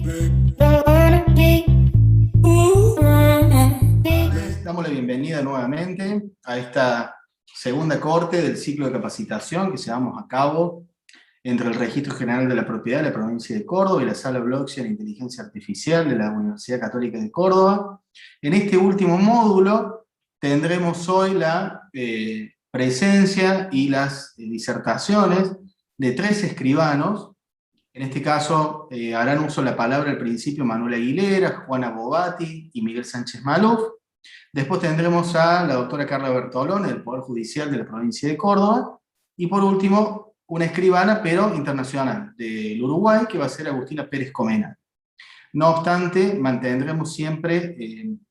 Les damos la bienvenida nuevamente a esta segunda corte del ciclo de capacitación que llevamos a cabo entre el Registro General de la Propiedad de la Provincia de Córdoba y la Sala Blockchain e Inteligencia Artificial de la Universidad Católica de Córdoba. En este último módulo tendremos hoy la presencia y las disertaciones de 3 escribanos. En este caso harán uso de la palabra al principio Manuel Aguilera, Juana Bobati y Miguel Sánchez Maluf. Después tendremos a la doctora Carla Bertolone del Poder Judicial de la Provincia de Córdoba. Y por último, una escribana, pero internacional, del Uruguay, que va a ser Agustina Pérez Comena. No obstante, mantendremos siempre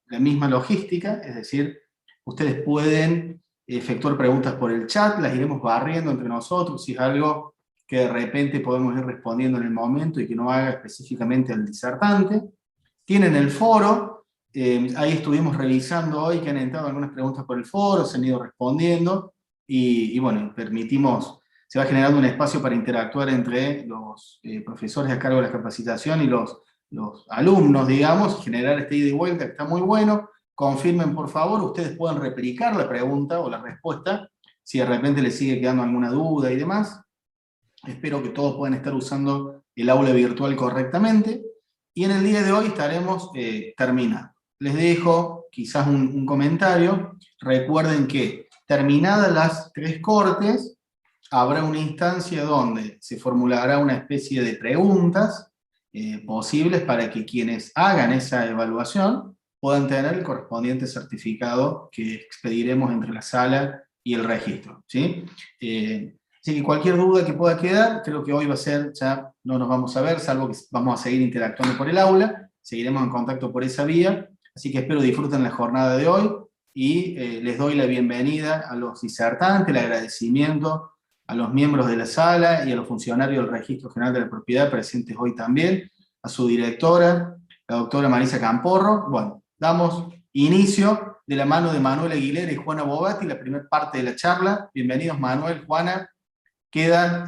la misma logística, es decir, ustedes pueden efectuar preguntas por el chat, las iremos barriendo entre nosotros, si es algo que de repente podemos ir respondiendo en el momento y que no haga específicamente al disertante. Tienen el foro, ahí estuvimos revisando hoy que han entrado algunas preguntas por el foro, se han ido respondiendo, y bueno, se va generando un espacio para interactuar entre los profesores a cargo de la capacitación y los alumnos, digamos, generar este ida y vuelta que está muy bueno. Confirmen, por favor, ustedes pueden replicar la pregunta o la respuesta, si de repente les sigue quedando alguna duda y demás. Espero que todos puedan estar usando el aula virtual correctamente. Y en el día de hoy estaremos terminando. Les dejo quizás un comentario. Recuerden que terminadas las 3 cortes, habrá una instancia donde se formulará una especie de preguntas posibles para que quienes hagan esa evaluación puedan tener el correspondiente certificado que expediremos entre la sala y el registro, ¿sí? Así que cualquier duda que pueda quedar, creo que hoy va a ser, ya no nos vamos a ver, salvo que vamos a seguir interactuando por el aula, seguiremos en contacto por esa vía, así que espero disfruten la jornada de hoy, y les doy la bienvenida a los disertantes, el agradecimiento a los miembros de la sala y a los funcionarios del Registro General de la Propiedad presentes hoy también, a su directora, la doctora Marisa Camporro. Bueno, damos inicio de la mano de Manuel Aguilera y Juana Bobati, la primera parte de la charla. Bienvenidos Manuel, Juana, queda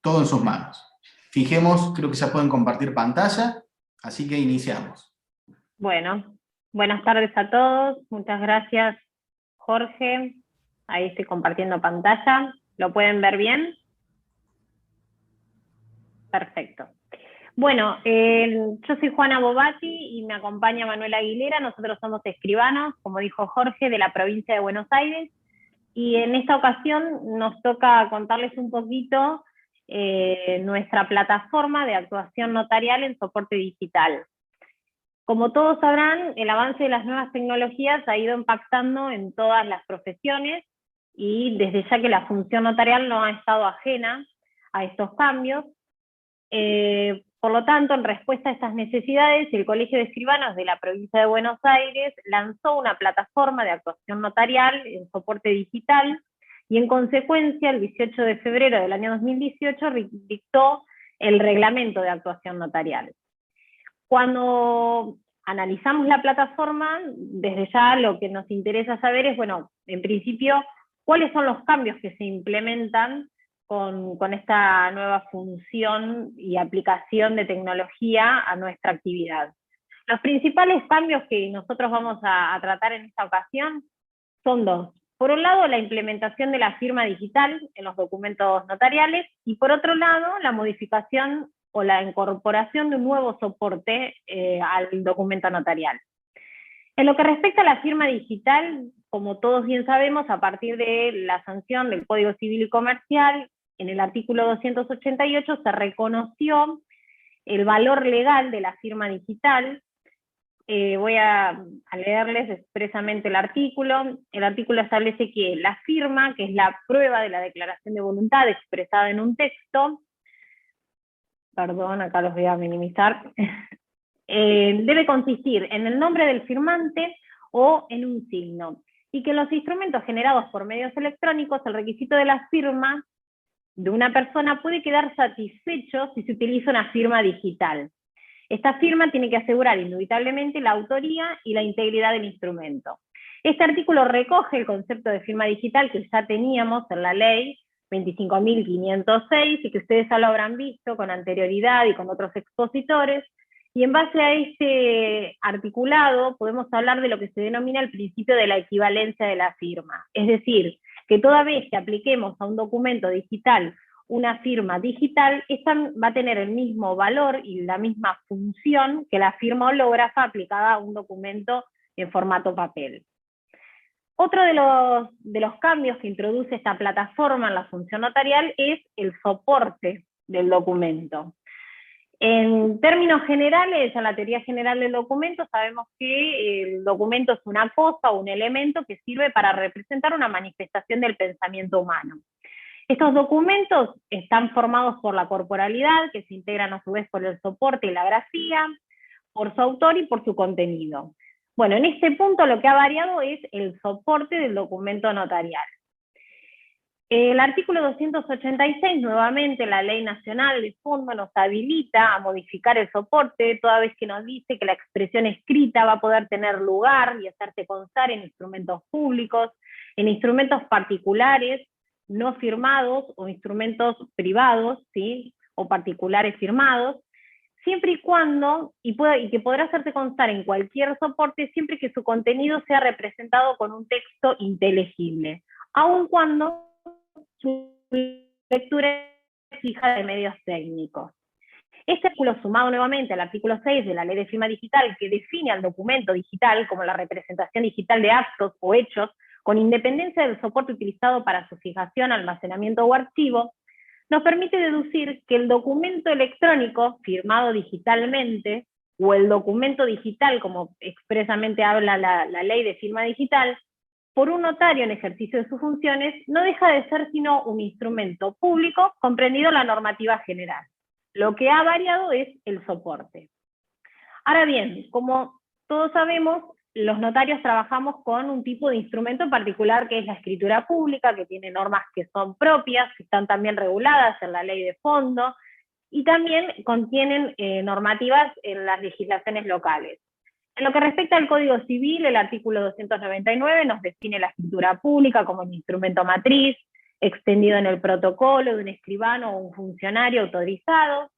todo en sus manos. Fijemos, creo que ya pueden compartir pantalla, así que iniciamos. Bueno, buenas tardes a todos, muchas gracias Jorge, ahí estoy compartiendo pantalla, ¿lo pueden ver bien? Perfecto. Bueno, yo soy Juana Bobati y me acompaña Manuel Aguilera, nosotros somos escribanos, como dijo Jorge, de la provincia de Buenos Aires, y en esta ocasión nos toca contarles un poquito nuestra plataforma de actuación notarial en soporte digital. Como todos sabrán, el avance de las nuevas tecnologías ha ido impactando en todas las profesiones, y desde ya que la función notarial no ha estado ajena a estos cambios. Por lo tanto, en respuesta a estas necesidades, el Colegio de Escribanos de la Provincia de Buenos Aires lanzó una plataforma de actuación notarial en soporte digital, y en consecuencia, el 18 de febrero del año 2018 dictó el reglamento de actuación notarial. Cuando analizamos la plataforma, desde ya lo que nos interesa saber es, bueno, en principio, cuáles son los cambios que se implementan con esta nueva función y aplicación de tecnología a nuestra actividad. Los principales cambios que nosotros vamos a tratar en esta ocasión son 2. Por un lado, la implementación de la firma digital en los documentos notariales, y por otro lado, la modificación o la incorporación de un nuevo soporte al documento notarial. En lo que respecta a la firma digital, como todos bien sabemos, a partir de la sanción del Código Civil y Comercial, en el artículo 288 se reconoció el valor legal de la firma digital. Voy a leerles expresamente el artículo. El artículo establece que la firma, que es la prueba de la declaración de voluntad expresada en un texto, perdón, acá los voy a minimizar, debe consistir en el nombre del firmante o en un signo, y que en los instrumentos generados por medios electrónicos el requisito de la firma de una persona puede quedar satisfecho si se utiliza una firma digital. Esta firma tiene que asegurar indubitablemente la autoría y la integridad del instrumento. Este artículo recoge el concepto de firma digital que ya teníamos en la ley 25.506 y que ustedes ya lo habrán visto con anterioridad y con otros expositores, Y en base a este articulado podemos hablar de lo que se denomina el principio de la equivalencia de la firma. Es decir, que toda vez que apliquemos a un documento digital una firma digital, esta va a tener el mismo valor y la misma función que la firma hológrafa aplicada a un documento en formato papel. Otro de los cambios que introduce esta plataforma en la función notarial es el soporte del documento. En términos generales, en la teoría general del documento, sabemos que el documento es una cosa o un elemento que sirve para representar una manifestación del pensamiento humano. Estos documentos están formados por la corporalidad, que se integran a su vez por el soporte y la grafía, por su autor y por su contenido. Bueno, en este punto lo que ha variado es el soporte del documento notarial. El artículo 286, nuevamente, la Ley Nacional de Fondo nos habilita a modificar el soporte, toda vez que nos dice que la expresión escrita va a poder tener lugar y hacerse constar en instrumentos públicos, en instrumentos particulares, no firmados, o instrumentos privados, ¿sí?, o particulares firmados, siempre y cuando, y que podrá hacerse constar en cualquier soporte, siempre que su contenido sea representado con un texto inteligible, aun cuando su lectura exija de medios técnicos. Este artículo, sumado nuevamente al artículo 6 de la Ley de Firma Digital, que define al documento digital como la representación digital de actos o hechos, con independencia del soporte utilizado para su fijación, almacenamiento o archivo, nos permite deducir que el documento electrónico firmado digitalmente, o el documento digital, como expresamente habla la Ley de Firma Digital, por un notario en ejercicio de sus funciones, no deja de ser sino un instrumento público comprendido en la normativa general. Lo que ha variado es el soporte. Ahora bien, como todos sabemos, los notarios trabajamos con un tipo de instrumento en particular que es la escritura pública, que tiene normas que son propias, que están también reguladas en la ley de fondo, y también contienen normativas en las legislaciones locales. En lo que respecta al Código Civil, el artículo 299 nos define la escritura pública como un instrumento matriz, extendido en el protocolo de un escribano o un funcionario autorizado.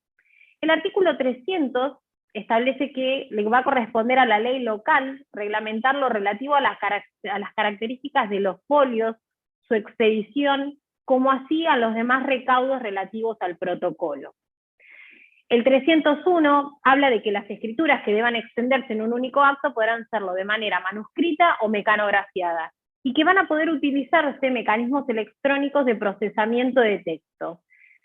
El artículo 300 establece que le va a corresponder a la ley local reglamentar lo relativo a las características de los folios, su expedición, como así a los demás recaudos relativos al protocolo. El 301 habla de que las escrituras que deban extenderse en un único acto podrán serlo de manera manuscrita o mecanografiada, y que van a poder utilizarse mecanismos electrónicos de procesamiento de texto,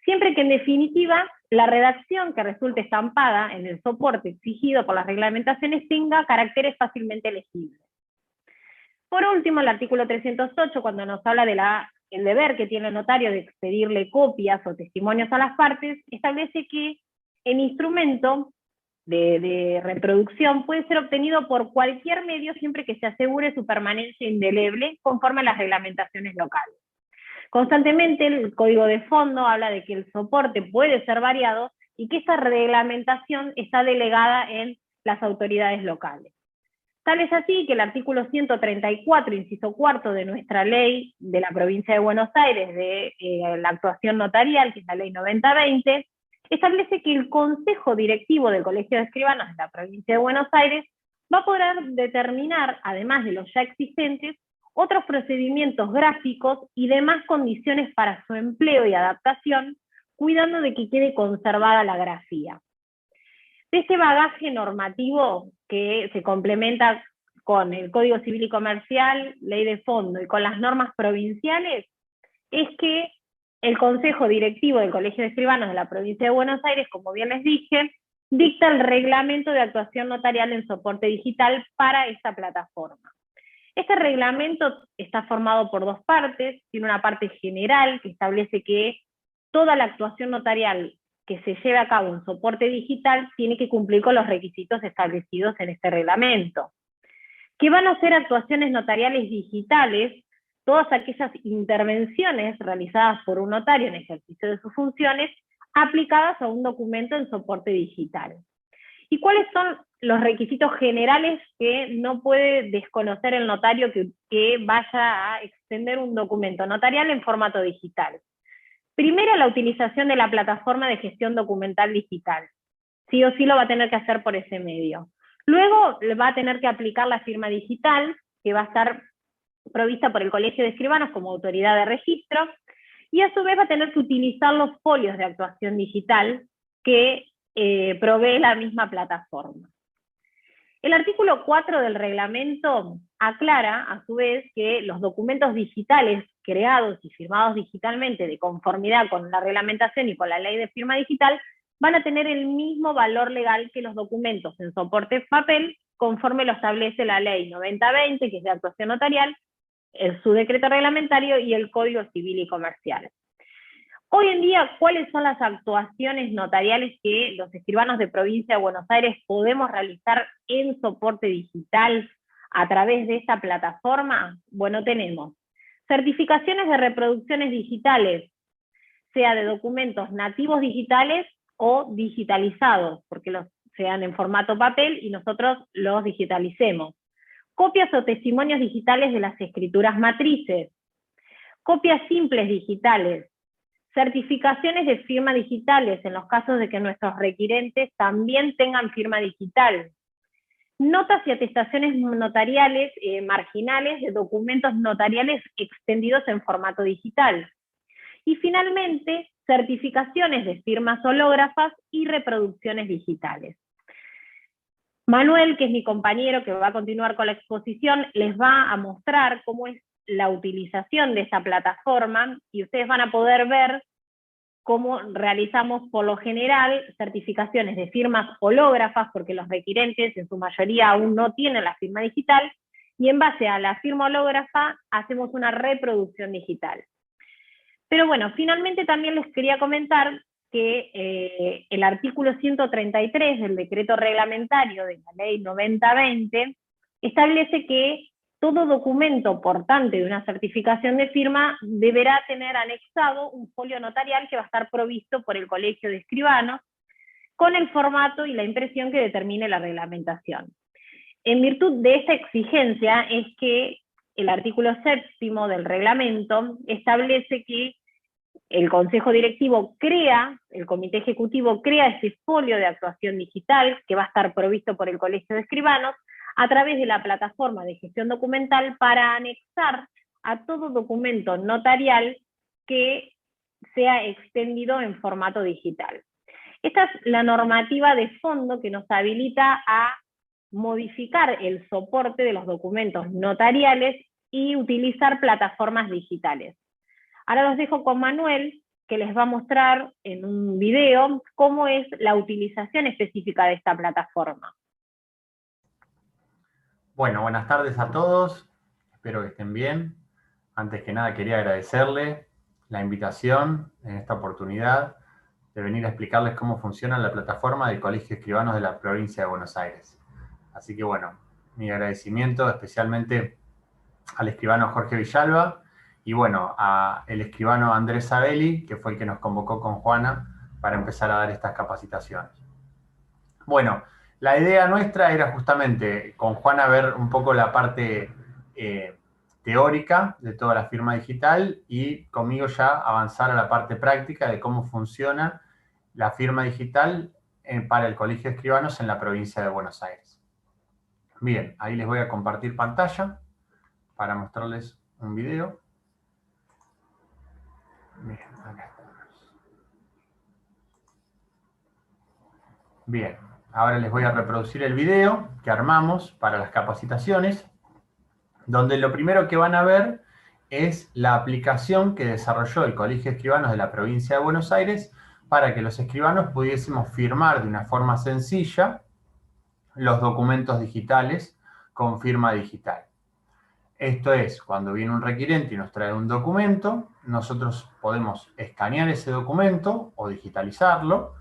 siempre que en definitiva la redacción que resulte estampada en el soporte exigido por las reglamentaciones tenga caracteres fácilmente legibles. Por último, el artículo 308, cuando nos habla del deber que tiene el notario de expedirle copias o testimonios a las partes, establece que el instrumento de reproducción puede ser obtenido por cualquier medio siempre que se asegure su permanencia indeleble conforme a las reglamentaciones locales. Constantemente el Código de Fondo habla de que el soporte puede ser variado y que esta reglamentación está delegada en las autoridades locales. Tal es así que el artículo 134, inciso cuarto de nuestra ley de la provincia de Buenos Aires de la actuación notarial, que es la ley 9020, establece que el Consejo Directivo del Colegio de Escribanos de la provincia de Buenos Aires va a poder determinar, además de los ya existentes, otros procedimientos gráficos y demás condiciones para su empleo y adaptación, cuidando de que quede conservada la grafía. De este bagaje normativo que se complementa con el Código Civil y Comercial, Ley de Fondo y con las normas provinciales, es que el Consejo Directivo del Colegio de Escribanos de la provincia de Buenos Aires, como bien les dije, dicta el reglamento de actuación notarial en soporte digital para esta plataforma. Este reglamento está formado por dos partes. Tiene una parte general que establece que toda la actuación notarial que se lleve a cabo en soporte digital tiene que cumplir con los requisitos establecidos en este reglamento. ¿Qué van a ser actuaciones notariales digitales? Todas aquellas intervenciones realizadas por un notario en ejercicio de sus funciones aplicadas a un documento en soporte digital. ¿Y cuáles son los requisitos generales que no puede desconocer el notario que vaya a extender un documento notarial en formato digital? Primero, la utilización de la plataforma de gestión documental digital. Sí o sí lo va a tener que hacer por ese medio. Luego va a tener que aplicar la firma digital, que va a estar provista por el Colegio de Escribanos como autoridad de registro, y a su vez va a tener que utilizar los folios de actuación digital que provee la misma plataforma. El artículo 4 del reglamento aclara, a su vez, que los documentos digitales creados y firmados digitalmente de conformidad con la reglamentación y con la ley de firma digital van a tener el mismo valor legal que los documentos en soporte papel, conforme lo establece la ley 9020, que es de actuación notarial, su decreto reglamentario y el Código Civil y Comercial. Hoy en día, ¿cuáles son las actuaciones notariales que los escribanos de Provincia de Buenos Aires podemos realizar en soporte digital a través de esta plataforma? Bueno, tenemos certificaciones de reproducciones digitales, sea de documentos nativos digitales o digitalizados, porque sean en formato papel y nosotros los digitalicemos. Copias o testimonios digitales de las escrituras matrices, copias simples digitales, certificaciones de firma digitales en los casos de que nuestros requirentes también tengan firma digital, notas y atestaciones notariales marginales de documentos notariales extendidos en formato digital, y finalmente certificaciones de firmas hológrafas y reproducciones digitales. Manuel, que es mi compañero que va a continuar con la exposición, les va a mostrar cómo es la utilización de esta plataforma, y ustedes van a poder ver cómo realizamos por lo general certificaciones de firmas hológrafas, porque los requirentes en su mayoría aún no tienen la firma digital, y en base a la firma hológrafa hacemos una reproducción digital. Pero bueno, finalmente también les quería comentar que el artículo 133 del decreto reglamentario de la ley 9020 establece que todo documento portante de una certificación de firma deberá tener anexado un folio notarial que va a estar provisto por el Colegio de Escribanos, con el formato y la impresión que determine la reglamentación. En virtud de esta exigencia es que el artículo 7º del reglamento establece que el Consejo Directivo el Comité Ejecutivo crea ese folio de actuación digital que va a estar provisto por el Colegio de Escribanos a través de la plataforma de gestión documental para anexar a todo documento notarial que sea extendido en formato digital. Esta es la normativa de fondo que nos habilita a modificar el soporte de los documentos notariales y utilizar plataformas digitales. Ahora los dejo con Manuel, que les va a mostrar en un video cómo es la utilización específica de esta plataforma. Bueno, buenas tardes a todos, espero que estén bien. Antes que nada quería agradecerle la invitación en esta oportunidad de venir a explicarles cómo funciona la plataforma del Colegio de Escribanos de la Provincia de Buenos Aires. Así que bueno, mi agradecimiento especialmente al escribano Jorge Villalba y bueno, al escribano Andrés Sabelli, que fue el que nos convocó con Juana para empezar a dar estas capacitaciones. Bueno, la idea nuestra era justamente con Juana ver un poco la parte teórica de toda la firma digital y conmigo ya avanzar a la parte práctica de cómo funciona la firma digital para el Colegio de Escribanos en la provincia de Buenos Aires. Bien, ahí les voy a compartir pantalla para mostrarles un video. Bien, acá estamos. Bien, ahora les voy a reproducir el video que armamos para las capacitaciones, donde lo primero que van a ver es la aplicación que desarrolló el Colegio de Escribanos de la provincia de Buenos Aires para que los escribanos pudiésemos firmar de una forma sencilla los documentos digitales con firma digital. Esto es, cuando viene un requirente y nos trae un documento, nosotros podemos escanear ese documento o digitalizarlo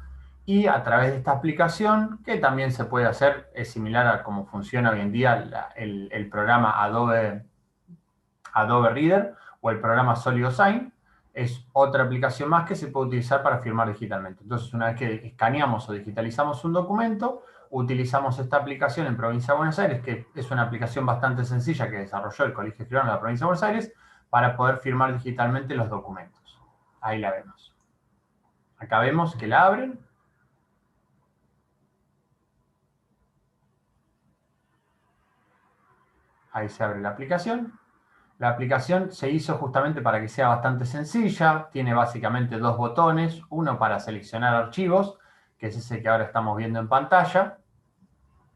y a través de esta aplicación, que también se puede hacer, es similar a cómo funciona hoy en día el programa Adobe Reader o el programa SolidoSign, es otra aplicación más que se puede utilizar para firmar digitalmente. Entonces, una vez que escaneamos o digitalizamos un documento, utilizamos esta aplicación en Provincia de Buenos Aires, que es una aplicación bastante sencilla que desarrolló el Colegio de Escribanos de la Provincia de Buenos Aires, para poder firmar digitalmente los documentos. Ahí la vemos. Acá vemos que la abren. Ahí se abre la aplicación. La aplicación se hizo justamente para que sea bastante sencilla. Tiene básicamente dos botones. Uno para seleccionar archivos, que es ese que ahora estamos viendo en pantalla.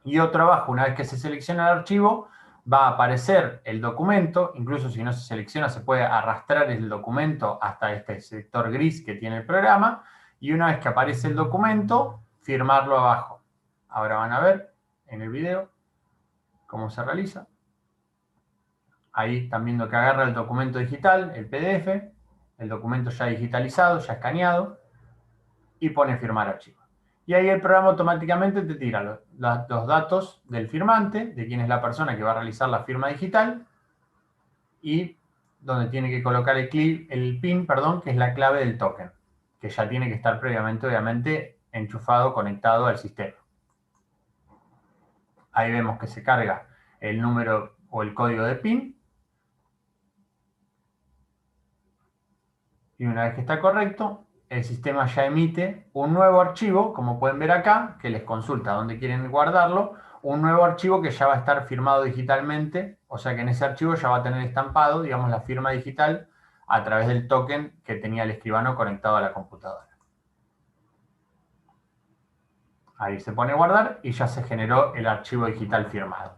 Y otro abajo, una vez que se selecciona el archivo, va a aparecer el documento. Incluso si no se selecciona, se puede arrastrar el documento hasta este sector gris que tiene el programa. Y una vez que aparece el documento, firmarlo abajo. Ahora van a ver en el video cómo se realiza. Ahí están viendo que agarra el documento digital, el PDF, el documento ya digitalizado, ya escaneado, y pone firmar archivo. Y ahí el programa automáticamente te tira los datos del firmante, de quién es la persona que va a realizar la firma digital, y donde tiene que colocar el PIN, que es la clave del token, que ya tiene que estar previamente, obviamente, enchufado, conectado al sistema. Ahí vemos que se carga el número o el código de PIN. Y una vez que está correcto, el sistema ya emite un nuevo archivo, como pueden ver acá, que les consulta dónde quieren guardarlo, un nuevo archivo que ya va a estar firmado digitalmente, o sea que en ese archivo ya va a tener estampado, digamos, la firma digital a través del token que tenía el escribano conectado a la computadora. Ahí se pone guardar y ya se generó el archivo digital firmado.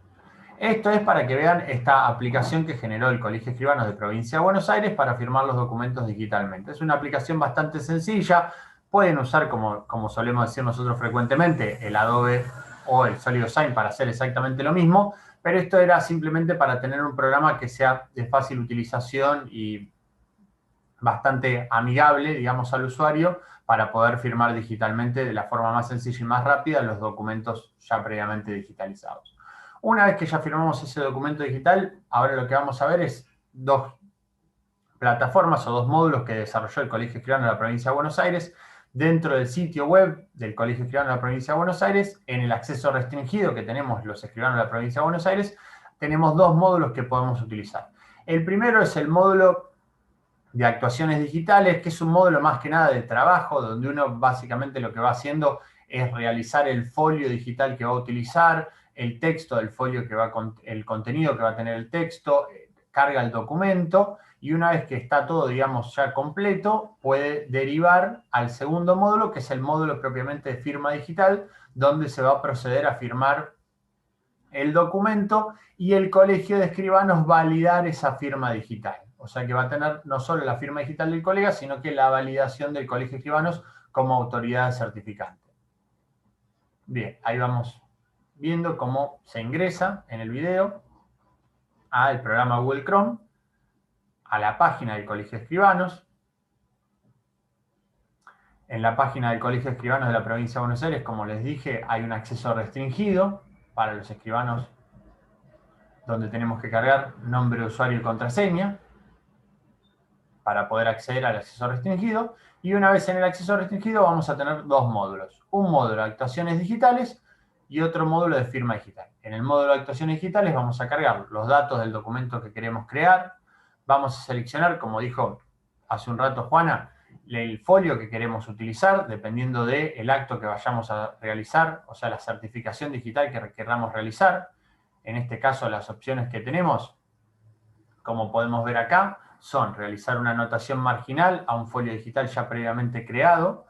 Esto es para que vean esta aplicación que generó el Colegio de Escribanos de Provincia de Buenos Aires para firmar los documentos digitalmente. Es una aplicación bastante sencilla. Pueden usar, como solemos decir nosotros frecuentemente, el Adobe o el SolidSign para hacer exactamente lo mismo, pero esto era simplemente para tener un programa que sea de fácil utilización y bastante amigable, digamos, al usuario para poder firmar digitalmente de la forma más sencilla y más rápida los documentos ya previamente digitalizados. Una vez que ya firmamos ese documento digital, ahora lo que vamos a ver es dos plataformas o dos módulos que desarrolló el Colegio Escribano de la Provincia de Buenos Aires dentro del sitio web del Colegio Escribano de la Provincia de Buenos Aires. En el acceso restringido que tenemos los escribanos de la Provincia de Buenos Aires, tenemos dos módulos que podemos utilizar. El primero es el módulo de actuaciones digitales, que es un módulo más que nada de trabajo, donde uno básicamente lo que va haciendo es realizar el folio digital que va a utilizar, el texto del folio el contenido que va a tener el texto, carga el documento, y una vez que está todo, digamos, ya completo, puede derivar al segundo módulo, que es el módulo propiamente de firma digital, donde se va a proceder a firmar el documento y el Colegio de Escribanos validar esa firma digital. O sea que va a tener no solo la firma digital del colega, sino que la validación del Colegio de Escribanos como autoridad certificante. Bien, ahí vamos viendo cómo se ingresa en el video al programa Google Chrome, a la página del Colegio de Escribanos. En la página del Colegio de Escribanos de la Provincia de Buenos Aires, como les dije, hay un acceso restringido para los escribanos donde tenemos que cargar nombre, usuario y contraseña para poder acceder al acceso restringido. Y una vez en el acceso restringido vamos a tener dos módulos. Un módulo de actuaciones digitales y otro módulo de firma digital. En el módulo de actuaciones digitales vamos a cargar los datos del documento que queremos crear. Vamos a seleccionar, como dijo hace un rato Juana, el folio que queremos utilizar, dependiendo del acto que vayamos a realizar, o sea, la certificación digital que queramos realizar. En este caso, las opciones que tenemos, como podemos ver acá, son realizar una anotación marginal a un folio digital ya previamente creado,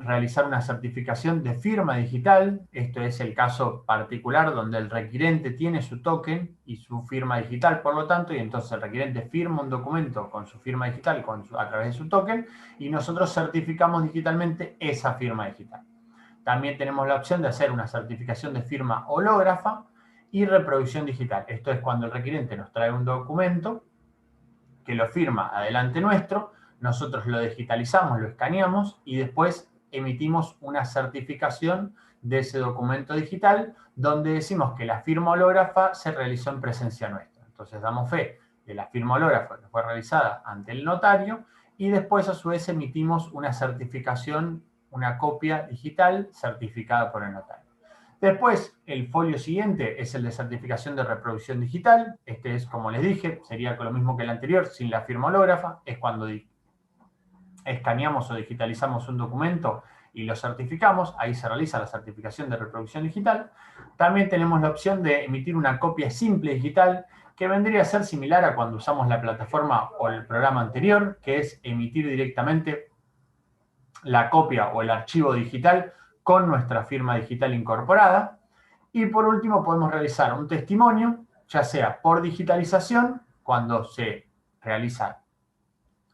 realizar una certificación de firma digital. Esto es el caso particular donde el requirente tiene su token y su firma digital, por lo tanto, y entonces el requirente firma un documento con su firma digital a través de su token y nosotros certificamos digitalmente esa firma digital. También tenemos la opción de hacer una certificación de firma hológrafa y reproducción digital. Esto es cuando el requirente nos trae un documento que lo firma adelante nuestro, nosotros lo digitalizamos, lo escaneamos y después emitimos una certificación de ese documento digital donde decimos que la firma hológrafa se realizó en presencia nuestra. Entonces damos fe de la firma hológrafa que fue realizada ante el notario y después a su vez emitimos una certificación, una copia digital certificada por el notario. Después, el folio siguiente es el de certificación de reproducción digital. Este es, como les dije, sería lo mismo que el anterior, sin la firma hológrafa. Es cuando escaneamos o digitalizamos un documento y lo certificamos, ahí se realiza la certificación de reproducción digital. También tenemos la opción de emitir una copia simple digital, que vendría a ser similar a cuando usamos la plataforma o el programa anterior, que es emitir directamente la copia o el archivo digital con nuestra firma digital incorporada. Y por último podemos realizar un testimonio, ya sea por digitalización, cuando se realiza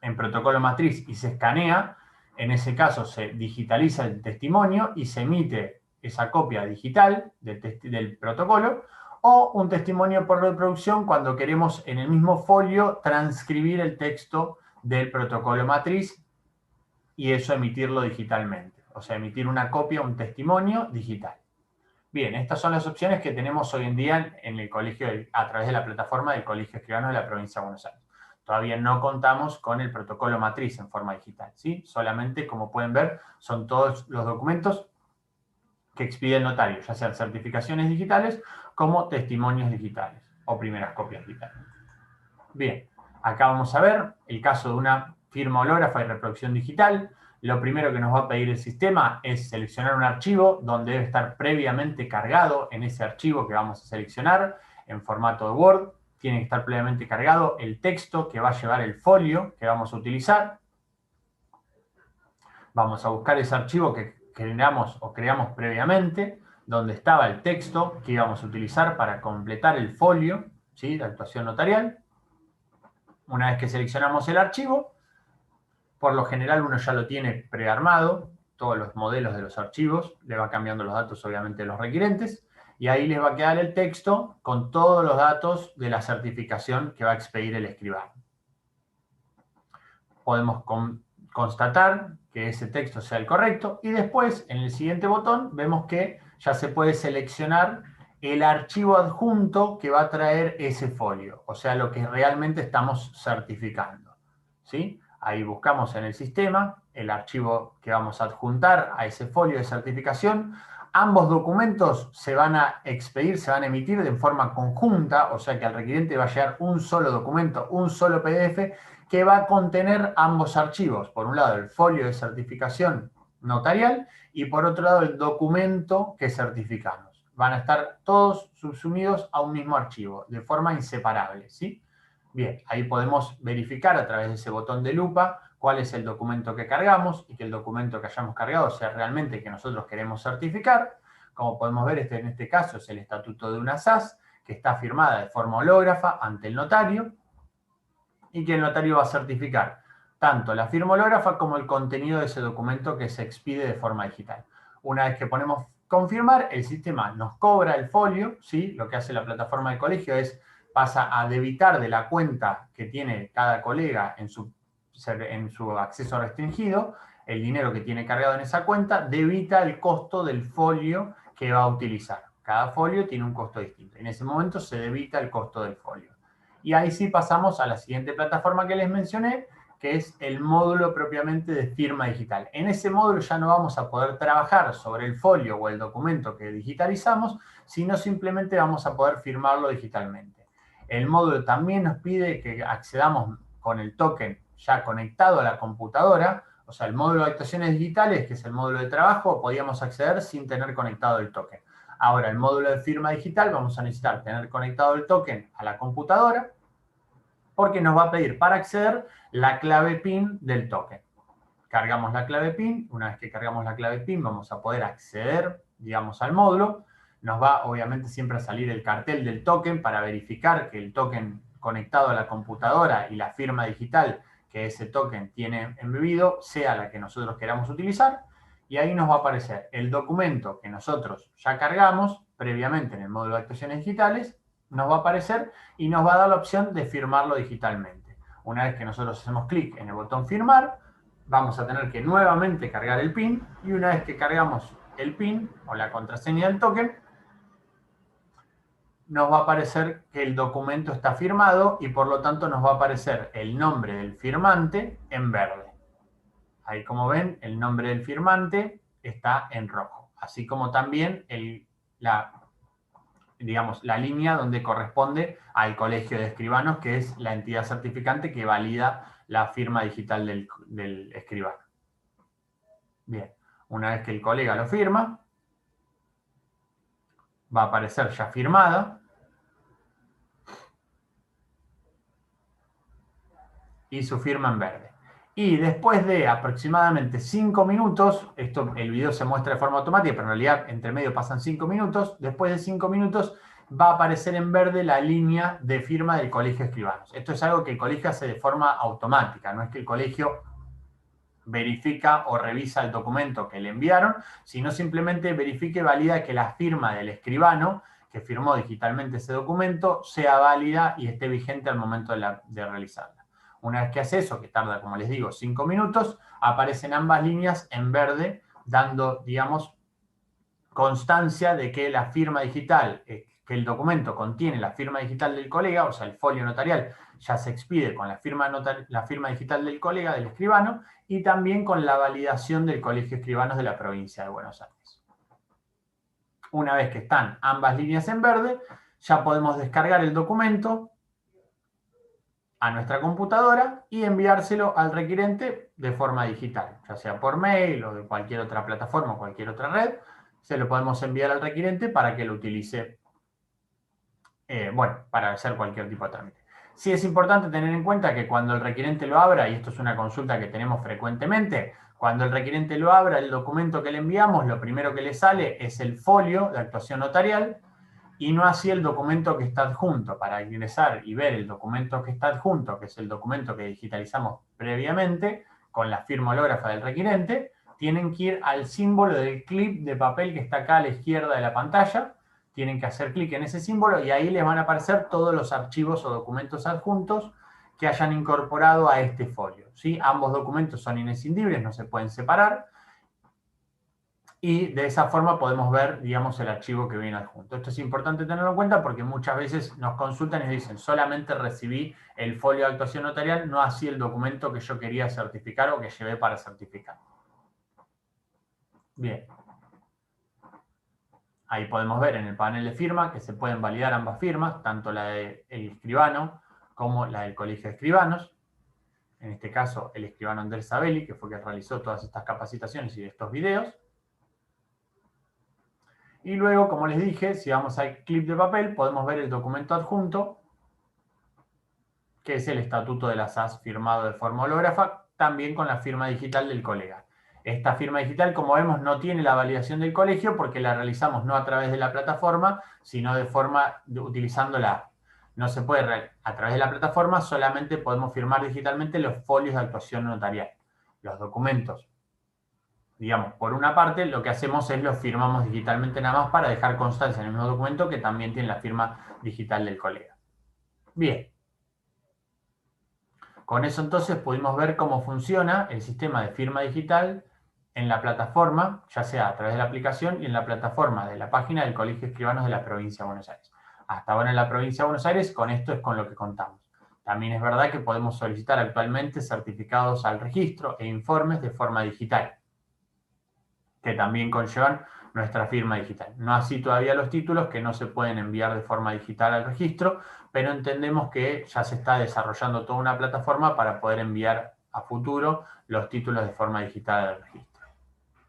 en protocolo matriz y se escanea, en ese caso se digitaliza el testimonio y se emite esa copia digital del protocolo, o un testimonio por reproducción cuando queremos en el mismo folio transcribir el texto del protocolo matriz y eso emitirlo digitalmente. O sea, emitir una copia, un testimonio digital. Bien, estas son las opciones que tenemos hoy en día en el colegio, a través de la plataforma del Colegio Escribano de la Provincia de Buenos Aires. Todavía no contamos con el protocolo matriz en forma digital, ¿sí? Solamente, como pueden ver, son todos los documentos que expide el notario, ya sean certificaciones digitales como testimonios digitales o primeras copias digitales. Bien, acá vamos a ver el caso de una firma hológrafa y reproducción digital. Lo primero que nos va a pedir el sistema es seleccionar un archivo donde debe estar previamente cargado en ese archivo que vamos a seleccionar en formato de Word. Tiene que estar previamente cargado el texto que va a llevar el folio que vamos a utilizar. Vamos a buscar ese archivo que generamos o creamos previamente, donde estaba el texto que íbamos a utilizar para completar el folio, ¿sí?, de actuación notarial. Una vez que seleccionamos el archivo, por lo general uno ya lo tiene prearmado, todos los modelos de los archivos, le va cambiando los datos obviamente de los requirentes, y ahí les va a quedar el texto con todos los datos de la certificación que va a expedir el escribano. Podemos constatar que ese texto sea el correcto, y después, en el siguiente botón, vemos que ya se puede seleccionar el archivo adjunto que va a traer ese folio, o sea, lo que realmente estamos certificando, ¿sí? Ahí buscamos en el sistema el archivo que vamos a adjuntar a ese folio de certificación. Ambos documentos se van a expedir, se van a emitir de forma conjunta, o sea que al requirente va a llegar un solo documento, un solo PDF, que va a contener ambos archivos. Por un lado, el folio de certificación notarial y por otro lado, el documento que certificamos. Van a estar todos subsumidos a un mismo archivo, de forma inseparable, ¿sí? Bien, ahí podemos verificar a través de ese botón de lupa cuál es el documento que cargamos y que el documento que hayamos cargado sea realmente el que nosotros queremos certificar. Como podemos ver, en este caso es el estatuto de una SAS, que está firmada de forma hológrafa ante el notario y que el notario va a certificar tanto la firma hológrafa como el contenido de ese documento que se expide de forma digital. Una vez que ponemos confirmar, el sistema nos cobra el folio, ¿sí? Lo que hace la plataforma del colegio es pasa a debitar de la cuenta que tiene cada colega en su acceso restringido, el dinero que tiene cargado en esa cuenta, debita el costo del folio que va a utilizar. Cada folio tiene un costo distinto. En ese momento se debita el costo del folio. Y ahí sí pasamos a la siguiente plataforma que les mencioné, que es el módulo propiamente de firma digital. En ese módulo ya no vamos a poder trabajar sobre el folio o el documento que digitalizamos, sino simplemente vamos a poder firmarlo digitalmente. El módulo también nos pide que accedamos con el token ya conectado a la computadora, o sea, el módulo de actuaciones digitales, que es el módulo de trabajo, podíamos acceder sin tener conectado el token. Ahora, el módulo de firma digital vamos a necesitar tener conectado el token a la computadora, porque nos va a pedir para acceder la clave PIN del token. Cargamos la clave PIN, una vez que cargamos la clave PIN vamos a poder acceder, digamos, al módulo. Nos va obviamente siempre a salir el cartel del token para verificar que el token conectado a la computadora y la firma digital que ese token tiene embebido sea la que nosotros queramos utilizar. Y ahí nos va a aparecer el documento que nosotros ya cargamos previamente en el módulo de actuaciones digitales, nos va a aparecer y nos va a dar la opción de firmarlo digitalmente. Una vez que nosotros hacemos clic en el botón firmar, vamos a tener que nuevamente cargar el PIN, y una vez que cargamos el PIN o la contraseña del token, nos va a aparecer que el documento está firmado y por lo tanto nos va a aparecer el nombre del firmante en verde. Ahí, como ven, el nombre del firmante está en rojo, así como también la línea donde corresponde al colegio de escribanos, que es la entidad certificante que valida la firma digital del escribano. Bien, Una vez que el colega lo firma, va a aparecer ya firmada. Y su firma en verde. Y después de aproximadamente 5 minutos, el video se muestra de forma automática, pero en realidad entre medio pasan 5 minutos, después de 5 minutos va a aparecer en verde la línea de firma del colegio de escribanos. Esto es algo que el colegio hace de forma automática, no es que el colegio verifica o revisa el documento que le enviaron, sino simplemente verifica y valida que la firma del escribano que firmó digitalmente ese documento sea válida y esté vigente al momento de realizarla. Una vez que hace eso, que tarda, como les digo, 5 minutos, aparecen ambas líneas en verde, dando, digamos, constancia de que la firma digital, que el documento contiene la firma digital del colega, o sea, el folio notarial ya se expide con la firma digital del colega, del escribano, y también con la validación del Colegio de Escribanos de la provincia de Buenos Aires. Una vez que están ambas líneas en verde, ya podemos descargar el documento a nuestra computadora y enviárselo al requirente de forma digital, ya sea por mail o de cualquier otra plataforma o cualquier otra red. Se lo podemos enviar al requirente para que lo utilice, para hacer cualquier tipo de trámite. Sí es importante tener en cuenta que cuando el requirente lo abra, y esto es una consulta que tenemos frecuentemente, cuando el requirente lo abra, el documento que le enviamos, lo primero que le sale es el folio de actuación notarial, y no así el documento que está adjunto. Para ingresar y ver el documento que está adjunto, que es el documento que digitalizamos previamente, con la firma hológrafa del requirente, tienen que ir al símbolo del clip de papel que está acá a la izquierda de la pantalla, tienen que hacer clic en ese símbolo y ahí les van a aparecer todos los archivos o documentos adjuntos que hayan incorporado a este folio, ¿sí? Ambos documentos son inescindibles, no se pueden separar, y de esa forma podemos ver, digamos, el archivo que viene adjunto. Esto es importante tenerlo en cuenta porque muchas veces nos consultan y dicen, solamente recibí el folio de actuación notarial, no así el documento que yo quería certificar o que llevé para certificar. Bien. Ahí podemos ver en el panel de firma que se pueden validar ambas firmas, tanto la del escribano como la del Colegio de Escribanos. En este caso, el escribano Andrés Sabelli, que fue quien realizó todas estas capacitaciones y estos videos. Y luego, como les dije, si vamos al clip de papel, podemos ver el documento adjunto, que es el estatuto de la SAS firmado de forma hológrafa, también con la firma digital del colega. Esta firma digital, como vemos, no tiene la validación del colegio porque la realizamos no a través de la plataforma, sino utilizando la app. No se puede, a través de la plataforma, solamente podemos firmar digitalmente los folios de actuación notarial. Los documentos, digamos, por una parte, lo que hacemos es los firmamos digitalmente nada más para dejar constancia en el mismo documento que también tiene la firma digital del colega. Bien. Con eso entonces pudimos ver cómo funciona el sistema de firma digital en la plataforma, ya sea a través de la aplicación y en la plataforma de la página del Colegio de Escribanos de la provincia de Buenos Aires. Hasta ahora en la provincia de Buenos Aires, con esto es con lo que contamos. También es verdad que podemos solicitar actualmente certificados al registro e informes de forma digital, que también conllevan nuestra firma digital. No así todavía los títulos, que no se pueden enviar de forma digital al registro, pero entendemos que ya se está desarrollando toda una plataforma para poder enviar a futuro los títulos de forma digital al registro.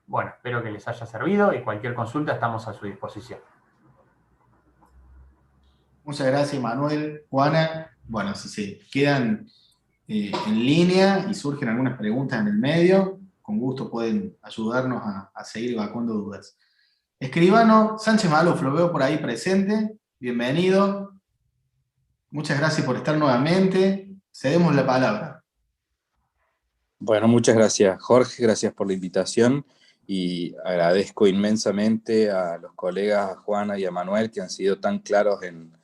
Bueno, espero que les haya servido y cualquier consulta estamos a su disposición. Muchas gracias, Manuel. Juana, bueno, si se quedan en línea y surgen algunas preguntas en el medio, con gusto pueden ayudarnos a seguir evacuando dudas. Escribano Sánchez Maluf, lo veo por ahí presente. Bienvenido. Muchas gracias por estar nuevamente. Cedemos la palabra. Bueno, muchas gracias, Jorge. Gracias por la invitación. Y agradezco inmensamente a los colegas, a Juana y a Manuel, que han sido tan claros en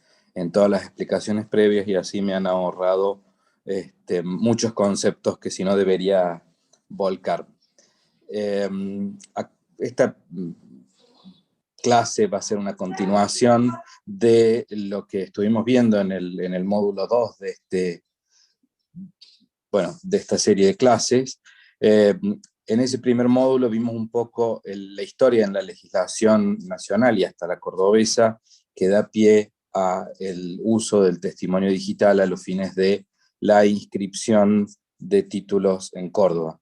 todas las explicaciones previas y así me han ahorrado muchos conceptos que si no debería volcar. Esta clase va a ser una continuación de lo que estuvimos viendo en el módulo 2 de esta serie de clases. En ese primer módulo vimos un poco la historia en la legislación nacional y hasta la cordobesa que da pie al uso del testimonio digital a los fines de la inscripción de títulos en Córdoba.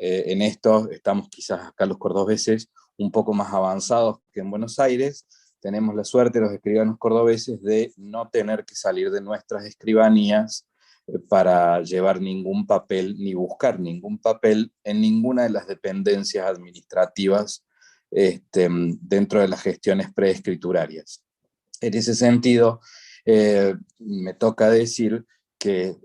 en esto estamos quizás acá los cordobeses un poco más avanzados que en Buenos Aires. Tenemos la suerte los escribanos cordobeses de no tener que salir de nuestras escribanías para llevar ningún papel ni buscar ningún papel en ninguna de las dependencias administrativas dentro de las gestiones preescriturarias. En ese sentido, me toca decir que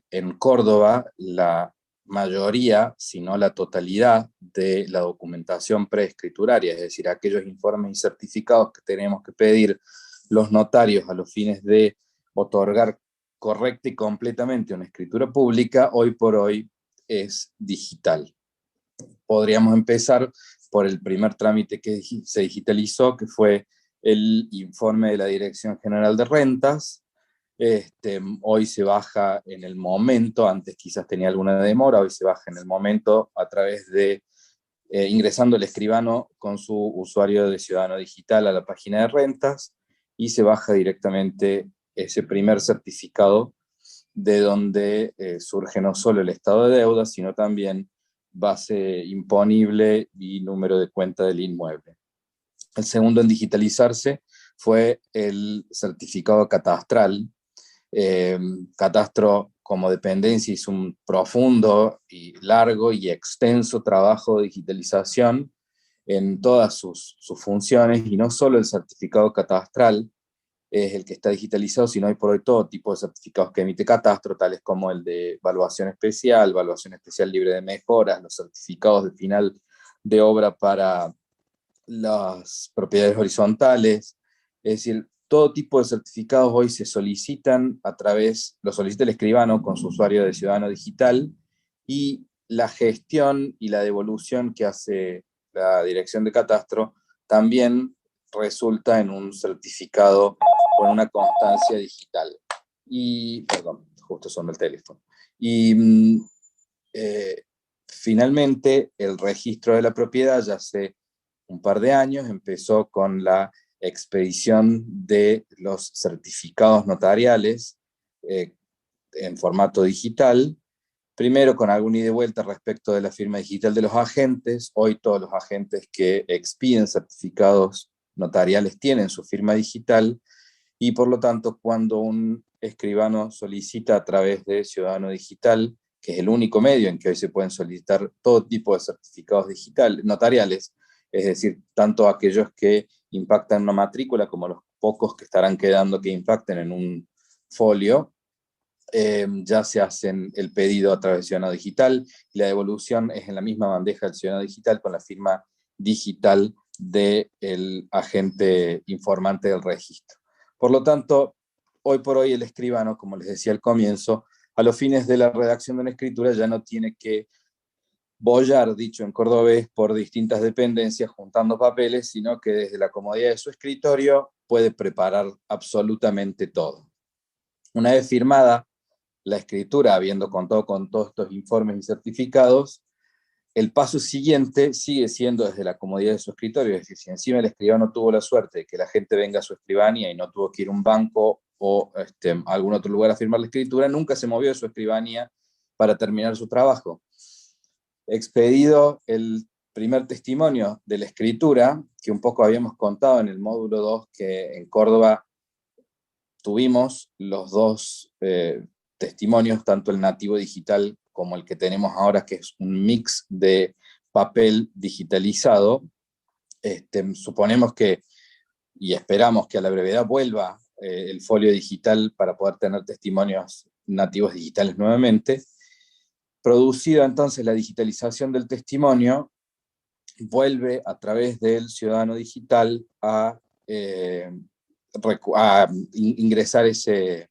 en Córdoba la mayoría, si no la totalidad, de la documentación preescrituraria, es decir, aquellos informes y certificados que tenemos que pedir los notarios a los fines de otorgar correcta y completamente una escritura pública, hoy por hoy es digital. Podríamos empezar por el primer trámite que se digitalizó, que fue el informe de la Dirección General de Rentas. Hoy se baja en el momento, antes quizás tenía alguna demora, hoy se baja en el momento a través de ingresando el escribano con su usuario de Ciudadano Digital a la página de rentas, y se baja directamente ese primer certificado, de donde surge no solo el estado de deuda, sino también base imponible y número de cuenta del inmueble. El segundo en digitalizarse fue el certificado catastral. Catastro como dependencia hizo un profundo y largo y extenso trabajo de digitalización en todas sus funciones, y no solo el certificado catastral es el que está digitalizado, sino hoy por hoy todo tipo de certificados que emite Catastro, tales como el de evaluación especial libre de mejoras, los certificados de final de obra para las propiedades horizontales. Es decir, todo tipo de certificados hoy se solicitan lo solicita el escribano con su usuario de Ciudadano Digital, y la gestión y la devolución que hace la Dirección de Catastro también resulta en un certificado con una constancia digital. Y, perdón, justo sonó el teléfono. Y finalmente, el registro de la propiedad ya hace un par de años empezó con la expedición de los certificados notariales en formato digital, primero con algún ida y vuelta respecto de la firma digital de los agentes. Hoy todos los agentes que expiden certificados notariales tienen su firma digital, y por lo tanto cuando un escribano solicita a través de Ciudadano Digital, que es el único medio en que hoy se pueden solicitar todo tipo de certificados notariales, es decir, tanto aquellos que impactan una matrícula como los pocos que estarán quedando que impacten en un folio, ya se hacen el pedido a través de Ciudadano Digital, y la devolución es en la misma bandeja del Ciudadano Digital con la firma digital del agente informante del registro. Por lo tanto, hoy por hoy el escribano, como les decía al comienzo, a los fines de la redacción de una escritura ya no tiene que bollar, dicho en cordobés, por distintas dependencias juntando papeles, sino que desde la comodidad de su escritorio puede preparar absolutamente todo. Una vez firmada la escritura, habiendo contado con todos estos informes y certificados, el paso siguiente sigue siendo desde la comodidad de su escritorio. Es decir, si encima el escribano tuvo la suerte de que la gente venga a su escribanía y no tuvo que ir a un banco o a algún otro lugar a firmar la escritura, nunca se movió de su escribanía para terminar su trabajo. Expedido el primer testimonio de la escritura, que un poco habíamos contado en el módulo 2, que en Córdoba tuvimos los dos testimonios, tanto el nativo digital como el que tenemos ahora, que es un mix de papel digitalizado. Suponemos que, y esperamos que a la brevedad vuelva el folio digital para poder tener testimonios nativos digitales nuevamente. Producida entonces la digitalización del testimonio, vuelve a través del Ciudadano Digital a ingresar ese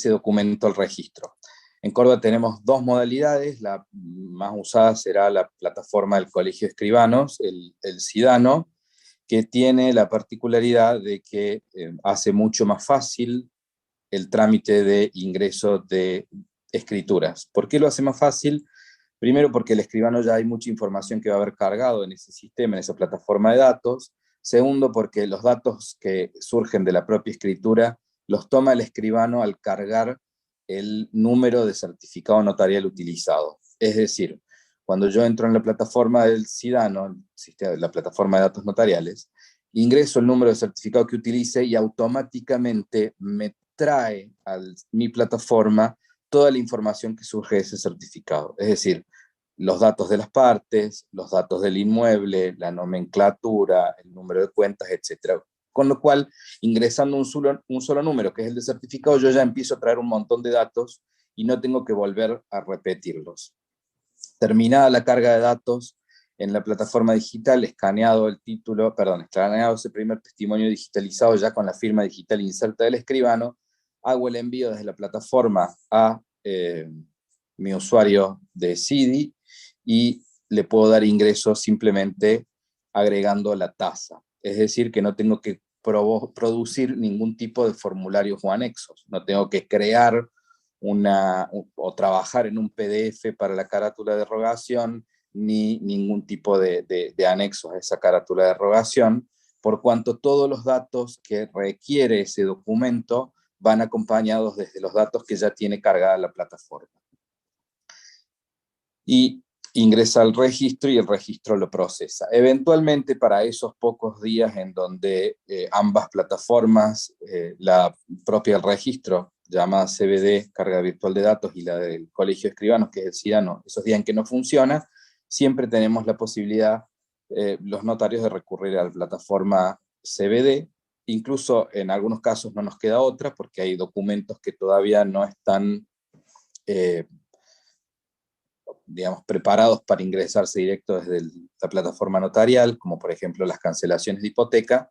documento al registro. En Córdoba tenemos dos modalidades. La más usada será la plataforma del Colegio de Escribanos, el Cidano, que tiene la particularidad de que hace mucho más fácil el trámite de ingreso de escrituras. ¿Por qué lo hace más fácil? Primero, porque el escribano ya hay mucha información que va a haber cargado en ese sistema, en esa plataforma de datos. Segundo, porque los datos que surgen de la propia escritura los toma el escribano al cargar el número de certificado notarial utilizado. Es decir, Cuando yo entro en la plataforma del Sidano, la plataforma de datos notariales, ingreso el número de certificado que utilice y automáticamente me trae a mi plataforma toda la información que surge de ese certificado. Es decir, los datos de las partes, los datos del inmueble, la nomenclatura, el número de cuentas, etc. Con lo cual, ingresando un solo número, que es el de certificado, yo ya empiezo a traer un montón de datos y no tengo que volver a repetirlos. Terminada la carga de datos en la plataforma digital, escaneado el título, escaneado ese primer testimonio digitalizado ya con la firma digital inserta del escribano, hago el envío desde la plataforma a mi usuario de CIDI y le puedo dar ingreso simplemente agregando la tasa. Es decir, que no tengo que producir ningún tipo de formularios o anexos, no tengo que crear o trabajar en un PDF para la carátula de rogación, ni ningún tipo de anexos a esa carátula de rogación, por cuanto todos los datos que requiere ese documento van acompañados desde los datos que ya tiene cargada la plataforma. Y ingresa al registro y el registro lo procesa. Eventualmente, para esos pocos días en donde ambas plataformas, la propia registro, llamada CBD, carga virtual de datos, y la del Colegio de Escribanos, que es el Sidano, esos días en que no funciona, siempre tenemos la posibilidad, los notarios, de recurrir a la plataforma CBD. Incluso en algunos casos no nos queda otra, porque hay documentos que todavía no están digamos, preparados para ingresarse directo desde la plataforma notarial, como por ejemplo las cancelaciones de hipoteca,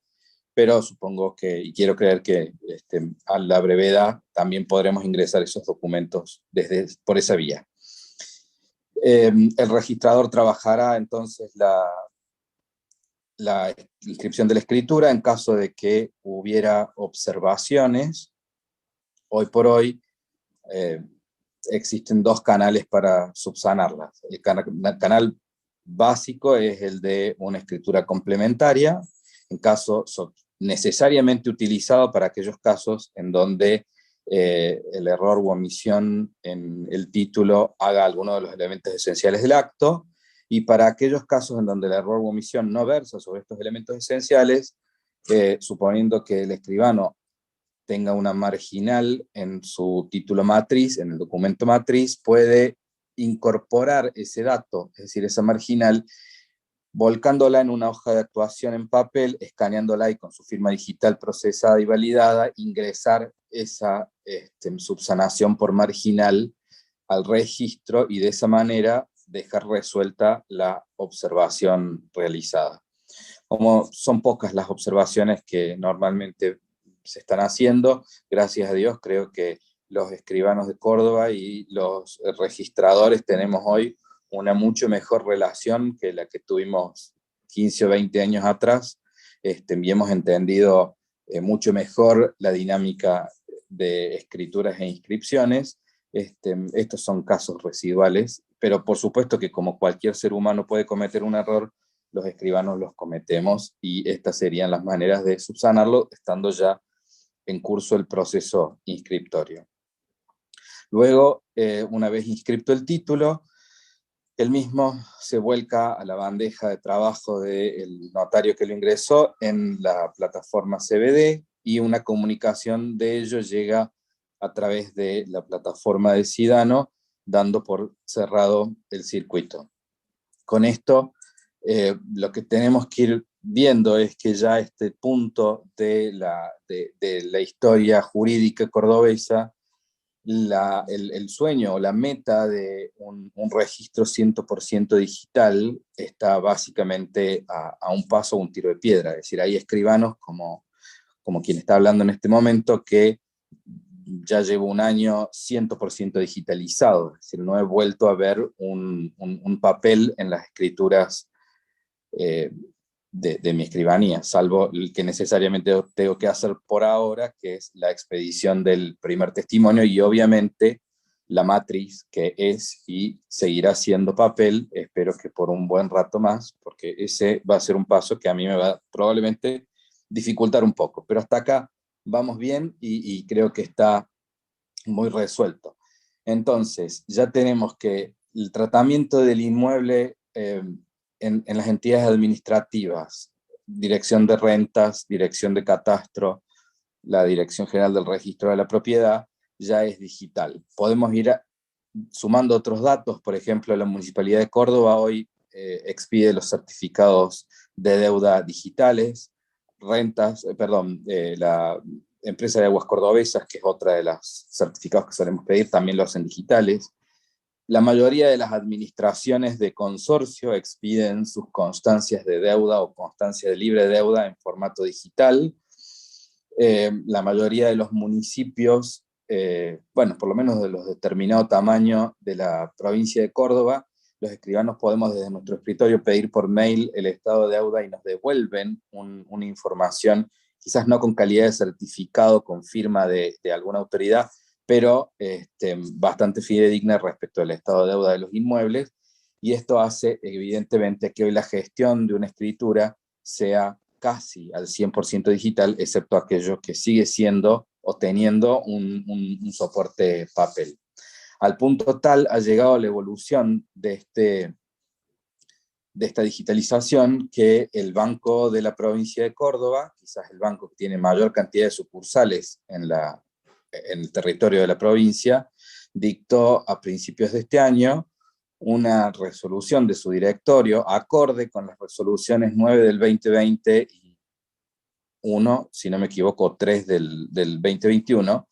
pero supongo que, y quiero creer que a la brevedad también podremos ingresar esos documentos por esa vía. El registrador trabajará entonces la inscripción de la escritura en caso de que hubiera observaciones. Hoy por hoy existen dos canales para subsanarlas. El canal básico es el de una escritura complementaria, en caso necesariamente utilizado para aquellos casos en donde el error u omisión en el título haga alguno de los elementos esenciales del acto, y para aquellos casos en donde el error u omisión no versa sobre estos elementos esenciales, suponiendo que el escribano tenga una marginal en su título matriz, en el documento matriz, puede incorporar ese dato, es decir, esa marginal, volcándola en una hoja de actuación en papel, escaneándola y con su firma digital procesada y validada, ingresar esa subsanación por marginal al registro y de esa manera dejar resuelta la observación realizada. Como son pocas las observaciones que normalmente se están haciendo, gracias a Dios, creo que los escribanos de Córdoba y los registradores tenemos hoy una mucho mejor relación que la que tuvimos 15 o 20 años atrás, y hemos entendido mucho mejor la dinámica de escrituras e inscripciones. Estos son casos residuales, pero por supuesto que como cualquier ser humano puede cometer un error, los escribanos los cometemos, y estas serían las maneras de subsanarlo, estando ya en curso el proceso inscriptorio. Luego, una vez inscripto el título, el mismo se vuelca a la bandeja de trabajo del notario que lo ingresó en la plataforma CBD, y una comunicación de ello llega a través de la plataforma de Sidano, dando por cerrado el circuito. Con esto, lo que tenemos que ir viendo es que ya este punto de la historia jurídica cordobesa, el sueño o la meta de un registro 100% digital está básicamente a un paso, un tiro de piedra. Es decir, hay escribanos como quien está hablando en este momento, que ya llevo un año 100% digitalizado. Es decir, no he vuelto a ver un papel en las escrituras de mi escribanía, salvo el que necesariamente tengo que hacer por ahora, que es la expedición del primer testimonio, y obviamente la matriz, que es y seguirá siendo papel, espero que por un buen rato más, porque ese va a ser un paso que a mí me va probablemente dificultar un poco, pero hasta acá vamos bien y creo que está muy resuelto. Entonces, ya tenemos que el tratamiento del inmueble en las entidades administrativas, Dirección de Rentas, Dirección de Catastro, la Dirección General del Registro de la Propiedad, ya es digital. Podemos ir sumando otros datos, por ejemplo, la Municipalidad de Córdoba hoy expide los certificados de deuda digitales, la empresa de aguas cordobesas, que es otra de los certificados que solemos pedir, también lo hacen digitales. La mayoría de las administraciones de consorcio expiden sus constancias de deuda o constancias de libre deuda en formato digital. La mayoría de los municipios, bueno, por lo menos de los de determinado tamaño de la provincia de Córdoba, los escribanos podemos desde nuestro escritorio pedir por mail el estado de deuda y nos devuelven una información, quizás no con calidad de certificado, con firma de alguna autoridad, pero bastante fidedigna respecto al estado de deuda de los inmuebles, y esto hace evidentemente que hoy la gestión de una escritura sea casi al 100% digital, excepto aquello que sigue siendo o teniendo un soporte papel. Al punto tal ha llegado la evolución de esta digitalización que el Banco de la provincia de Córdoba, quizás el banco que tiene mayor cantidad de sucursales en el territorio de la provincia, dictó a principios de este año una resolución de su directorio acorde con las resoluciones 9 del 2020 y 1, si no me equivoco, 3 del 2021,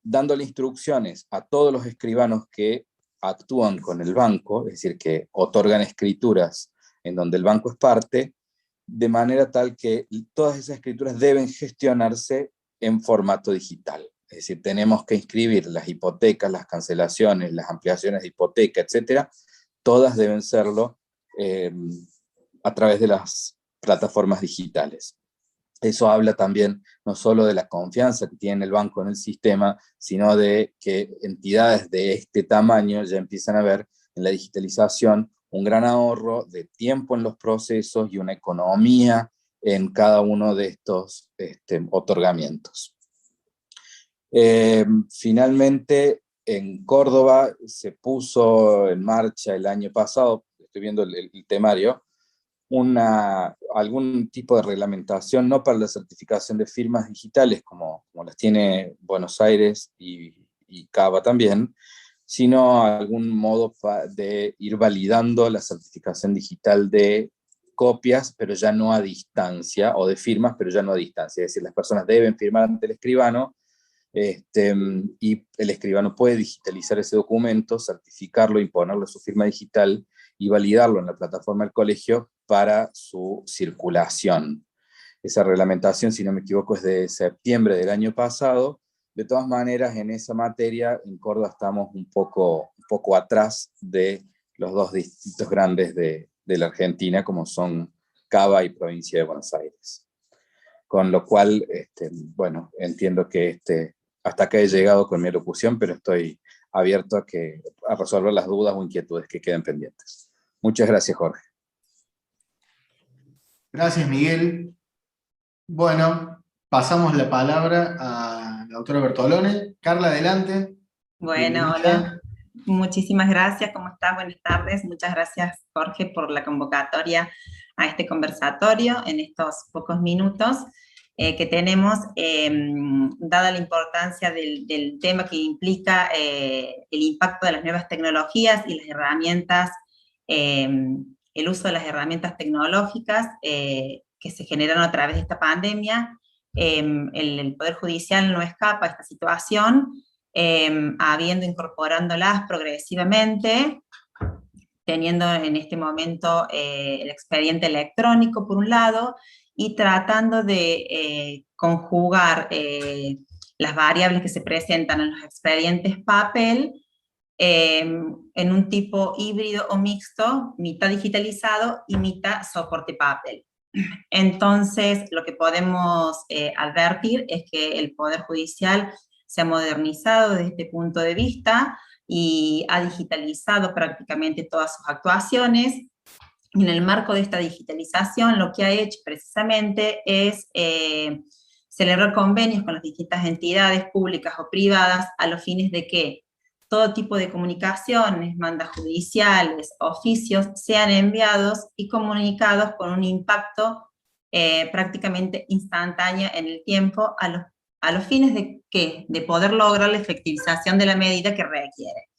dándole instrucciones a todos los escribanos que actúan con el banco, es decir, que otorgan escrituras en donde el banco es parte, de manera tal que todas esas escrituras deben gestionarse en formato digital. Es decir, tenemos que inscribir las hipotecas, las cancelaciones, las ampliaciones de hipoteca, etcétera, todas deben serlo a través de las plataformas digitales. Eso habla también no solo de la confianza que tiene el banco en el sistema, sino de que entidades de este tamaño ya empiezan a ver en la digitalización un gran ahorro de tiempo en los procesos y una economía en cada uno de estos otorgamientos. Finalmente, en Córdoba se puso en marcha el año pasado, estoy viendo el temario, algún tipo de reglamentación, no para la certificación de firmas digitales, como las tiene Buenos Aires y Cava también, sino algún modo de ir validando la certificación digital de copias, pero ya no a distancia, o de firmas, pero ya no a distancia. Es decir, las personas deben firmar ante el escribano, y el escribano puede digitalizar ese documento, certificarlo, imponerle su firma digital y validarlo en la plataforma del colegio para su circulación. Esa reglamentación, si no me equivoco, es de septiembre del año pasado. De todas maneras, en esa materia, en Córdoba estamos un poco atrás de los dos distritos grandes de la Argentina, como son Cava y Provincia de Buenos Aires. Con lo cual, bueno, entiendo que hasta acá he llegado con mi locución, pero estoy abierto a resolver las dudas o inquietudes que queden pendientes. Muchas gracias, Jorge. Gracias, Miguel. Bueno, pasamos la palabra a la doctora Bertolone. Carla, adelante. Bueno, hola. Muchísimas gracias. ¿Cómo estás? Buenas tardes. Muchas gracias, Jorge, por la convocatoria a este conversatorio en estos pocos minutos que tenemos, dada la importancia del tema que implica el impacto de las nuevas tecnologías y las herramientas, el uso de las herramientas tecnológicas que se generaron a través de esta pandemia. El Poder Judicial no escapa a esta situación, incorporándolas progresivamente, teniendo en este momento el expediente electrónico por un lado, y tratando de conjugar las variables que se presentan en los expedientes papel en un tipo híbrido o mixto, mitad digitalizado y mitad soporte papel. Entonces, lo que podemos advertir es que el Poder Judicial se ha modernizado desde este punto de vista y ha digitalizado prácticamente todas sus actuaciones. En el marco de esta digitalización, lo que ha hecho precisamente es celebrar convenios con las distintas entidades públicas o privadas a los fines de que todo tipo de comunicaciones, mandas judiciales, oficios, sean enviados y comunicados con un impacto prácticamente instantáneo en el tiempo a los fines de ¿qué? De poder lograr la efectivización de la medida que requiere.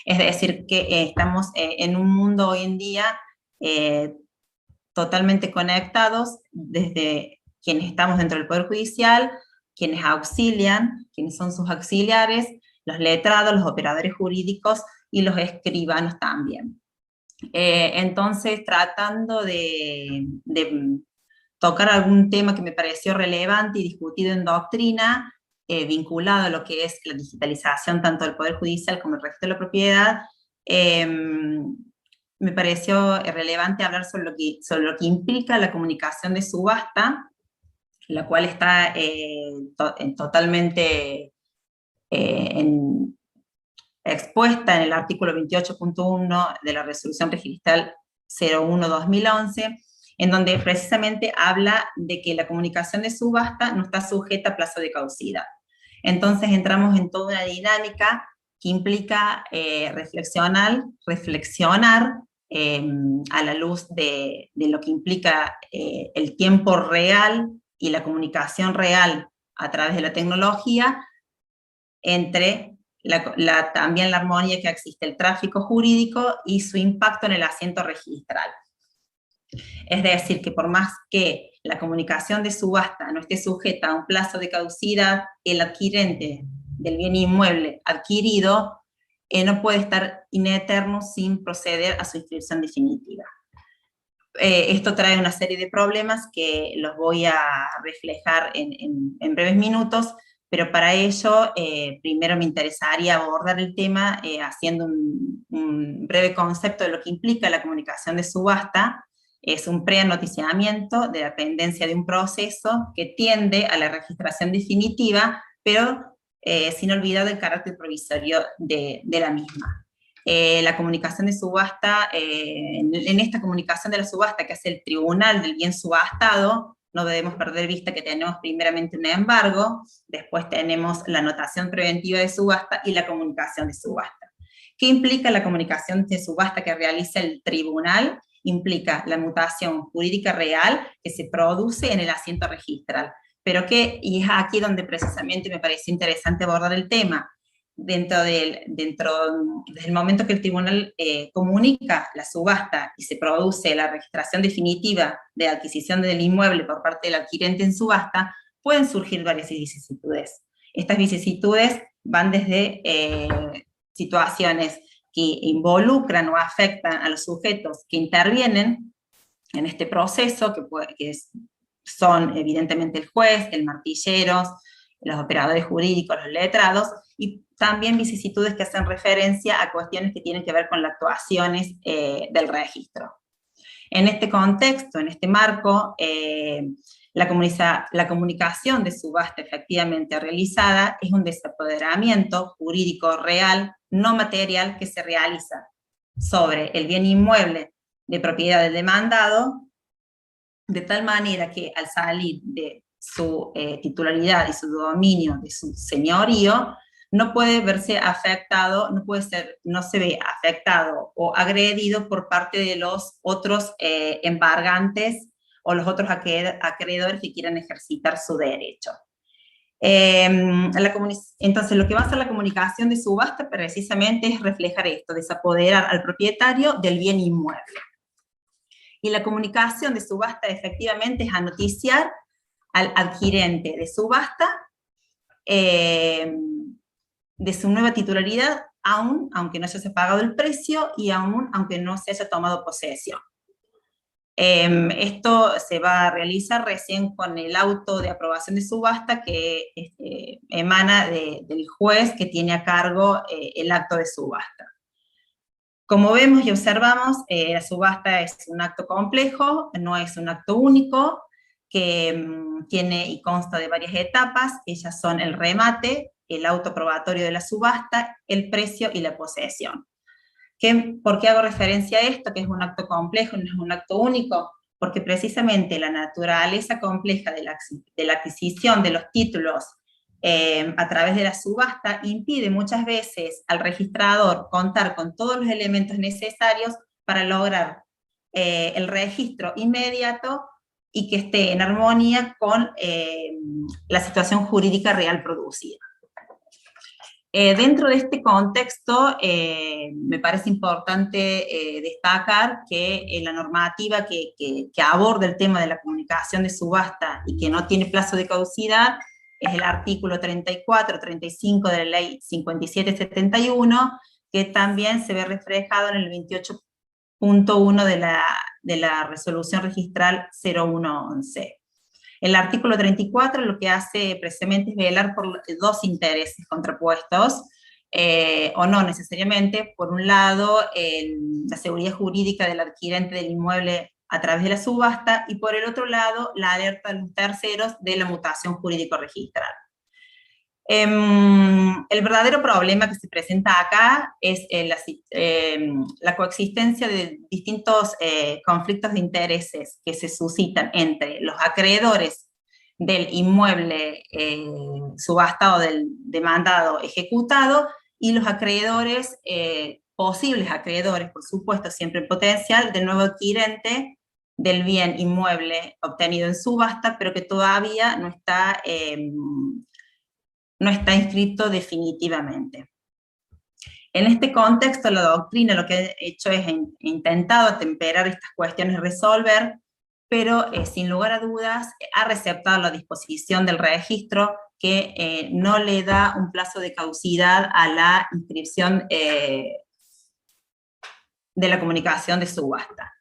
Es decir, que estamos en un mundo hoy en día totalmente conectados, desde quienes estamos dentro del Poder Judicial, quienes auxilian, quienes son sus auxiliares, los letrados, los operadores jurídicos y los escribanos también. Entonces, tratando de tocar algún tema que me pareció relevante y discutido en doctrina, vinculado a lo que es la digitalización tanto del Poder Judicial como el registro de la propiedad, me pareció relevante hablar sobre lo que implica la comunicación de subasta, la cual está totalmente expuesta en el artículo 28.1 de la Resolución Registral 01/2011, en donde precisamente habla de que la comunicación de subasta no está sujeta a plazo de caducidad. Entonces entramos en toda una dinámica que implica reflexionar a la luz de lo que implica el tiempo real y la comunicación real a través de la tecnología, entre también la armonía que existe el tráfico jurídico y su impacto en el asiento registral. Es decir, que por más que la comunicación de subasta no esté sujeta a un plazo de caducidad, el adquirente del bien inmueble adquirido no puede estar in eterno sin proceder a su inscripción definitiva. Esto trae una serie de problemas que los voy a reflejar en breves minutos, pero para ello primero me interesaría abordar el tema haciendo un breve concepto de lo que implica la comunicación de subasta. Es un preanoticiamiento de la pendencia de un proceso que tiende a la registración definitiva, pero sin olvidar el carácter provisorio de la misma. La comunicación de subasta, en esta comunicación de la subasta que hace el tribunal del bien subastado, no debemos perder vista que tenemos primeramente un embargo, después tenemos la anotación preventiva de subasta y la comunicación de subasta. ¿Qué implica la comunicación de subasta que realiza el tribunal? Implica la mutación jurídica real que se produce en el asiento registral. Pero y es aquí donde precisamente me parece interesante abordar el tema. Desde el momento que el tribunal comunica la subasta y se produce la registración definitiva de adquisición del inmueble por parte del adquirente en subasta, pueden surgir varias vicisitudes. Estas vicisitudes van desde situaciones que involucran o afectan a los sujetos que intervienen en este proceso, que son evidentemente el juez, el martillero, los operadores jurídicos, los letrados, y también vicisitudes que hacen referencia a cuestiones que tienen que ver con las actuaciones del registro. En este contexto, en este marco, la comunicación de subasta efectivamente realizada es un desapoderamiento jurídico real, no material, que se realiza sobre el bien inmueble de propiedad del demandado, de tal manera que al salir de su titularidad y su dominio, de su señorío, no puede verse afectado, no se ve afectado o agredido por parte de los otros embargantes o los otros acreedores que quieran ejercitar su derecho. Entonces, lo que va a hacer la comunicación de subasta precisamente es reflejar esto, desapoderar al propietario del bien inmueble. Y la comunicación de subasta efectivamente es anoticiar al adquirente de subasta de su nueva titularidad, aunque no se haya pagado el precio y aunque no se haya tomado posesión. Esto se va a realizar recién con el auto de aprobación de subasta que emana del juez que tiene a cargo el acto de subasta. Como vemos y observamos, la subasta es un acto complejo, no es un acto único, que tiene y consta de varias etapas. Ellas son el remate, el auto probatorio de la subasta, el precio y la posesión. ¿Por qué hago referencia a esto? Que es un acto complejo, no es un acto único, porque precisamente la naturaleza compleja de la adquisición de los títulos a través de la subasta impide muchas veces al registrador contar con todos los elementos necesarios para lograr el registro inmediato y que esté en armonía con la situación jurídica real producida. Dentro de este contexto, me parece importante destacar que la normativa que aborda el tema de la comunicación de subasta y que no tiene plazo de caducidad es el artículo 34, 35 de la ley 5771, que también se ve reflejado en el 28.1 de la resolución registral 0111. El artículo 34 lo que hace precisamente es velar por dos intereses contrapuestos, o no necesariamente. Por un lado, la seguridad jurídica del adquirente del inmueble a través de la subasta, y por el otro lado, la alerta de los terceros de la mutación jurídico-registral. El verdadero problema que se presenta acá es la coexistencia de distintos conflictos de intereses que se suscitan entre los acreedores del inmueble subastado, del demandado ejecutado, y los acreedores, posibles acreedores, por supuesto, siempre en potencial, del nuevo adquirente del bien inmueble obtenido en subasta, pero que todavía no está inscrito definitivamente. En este contexto, la doctrina lo que ha hecho es intentado atemperar estas cuestiones y resolver, pero sin lugar a dudas ha receptado la disposición del registro que no le da un plazo de caducidad a la inscripción de la comunicación de subasta.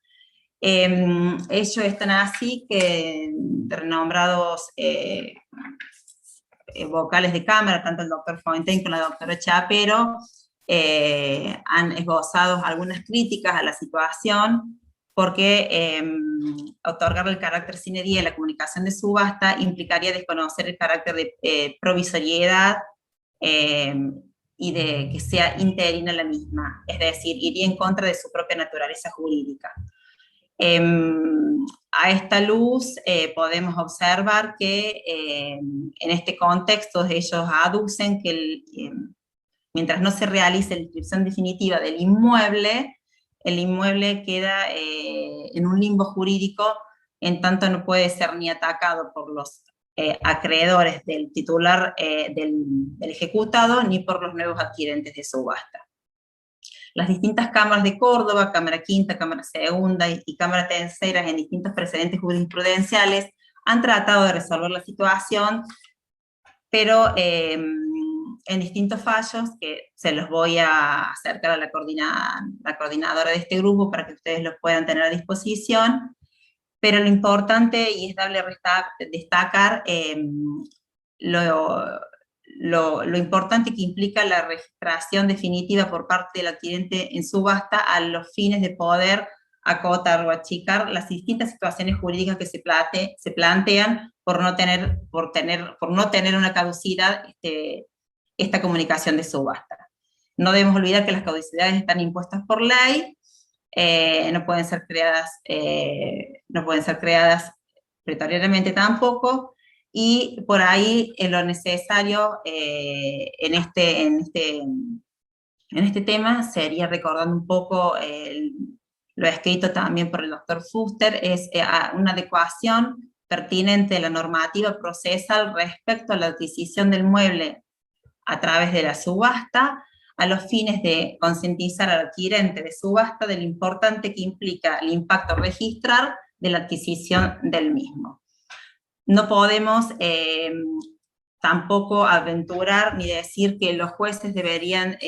Ellos están así que renombrados vocales de cámara, tanto el doctor Fontaine como la doctora Chapero, han esbozado algunas críticas a la situación, porque otorgarle el carácter sine die a la comunicación de subasta implicaría desconocer el carácter de provisoriedad y de que sea interina la misma, es decir, iría en contra de su propia naturaleza jurídica. A esta luz podemos observar que en este contexto ellos aducen que mientras no se realice la inscripción definitiva del inmueble, el inmueble queda en un limbo jurídico, en tanto no puede ser ni atacado por los acreedores del titular del ejecutado, ni por los nuevos adquirentes de subasta. Las distintas cámaras de Córdoba, Cámara Quinta, Cámara Segunda y Cámara Tercera, en distintos precedentes jurisprudenciales, han tratado de resolver la situación, pero en distintos fallos, que se los voy a acercar a la coordinadora de este grupo para que ustedes los puedan tener a disposición, pero lo importante, y es darle destacar lo importante que implica la registración definitiva por parte del adquirente en subasta a los fines de poder acotar o achicar las distintas situaciones jurídicas que se plantean por no tener una caducidad esta comunicación de subasta. No debemos olvidar que las caducidades están impuestas por ley, no pueden ser creadas pretoriamente tampoco, y por ahí lo necesario en este tema sería, recordando un poco lo escrito también por el doctor Fuster, es una adecuación pertinente de la normativa procesal respecto a la adquisición del mueble a través de la subasta, a los fines de concientizar al adquirente de subasta de lo importante que implica el impacto registral de la adquisición del mismo. No podemos tampoco aventurar ni decir que los jueces deberían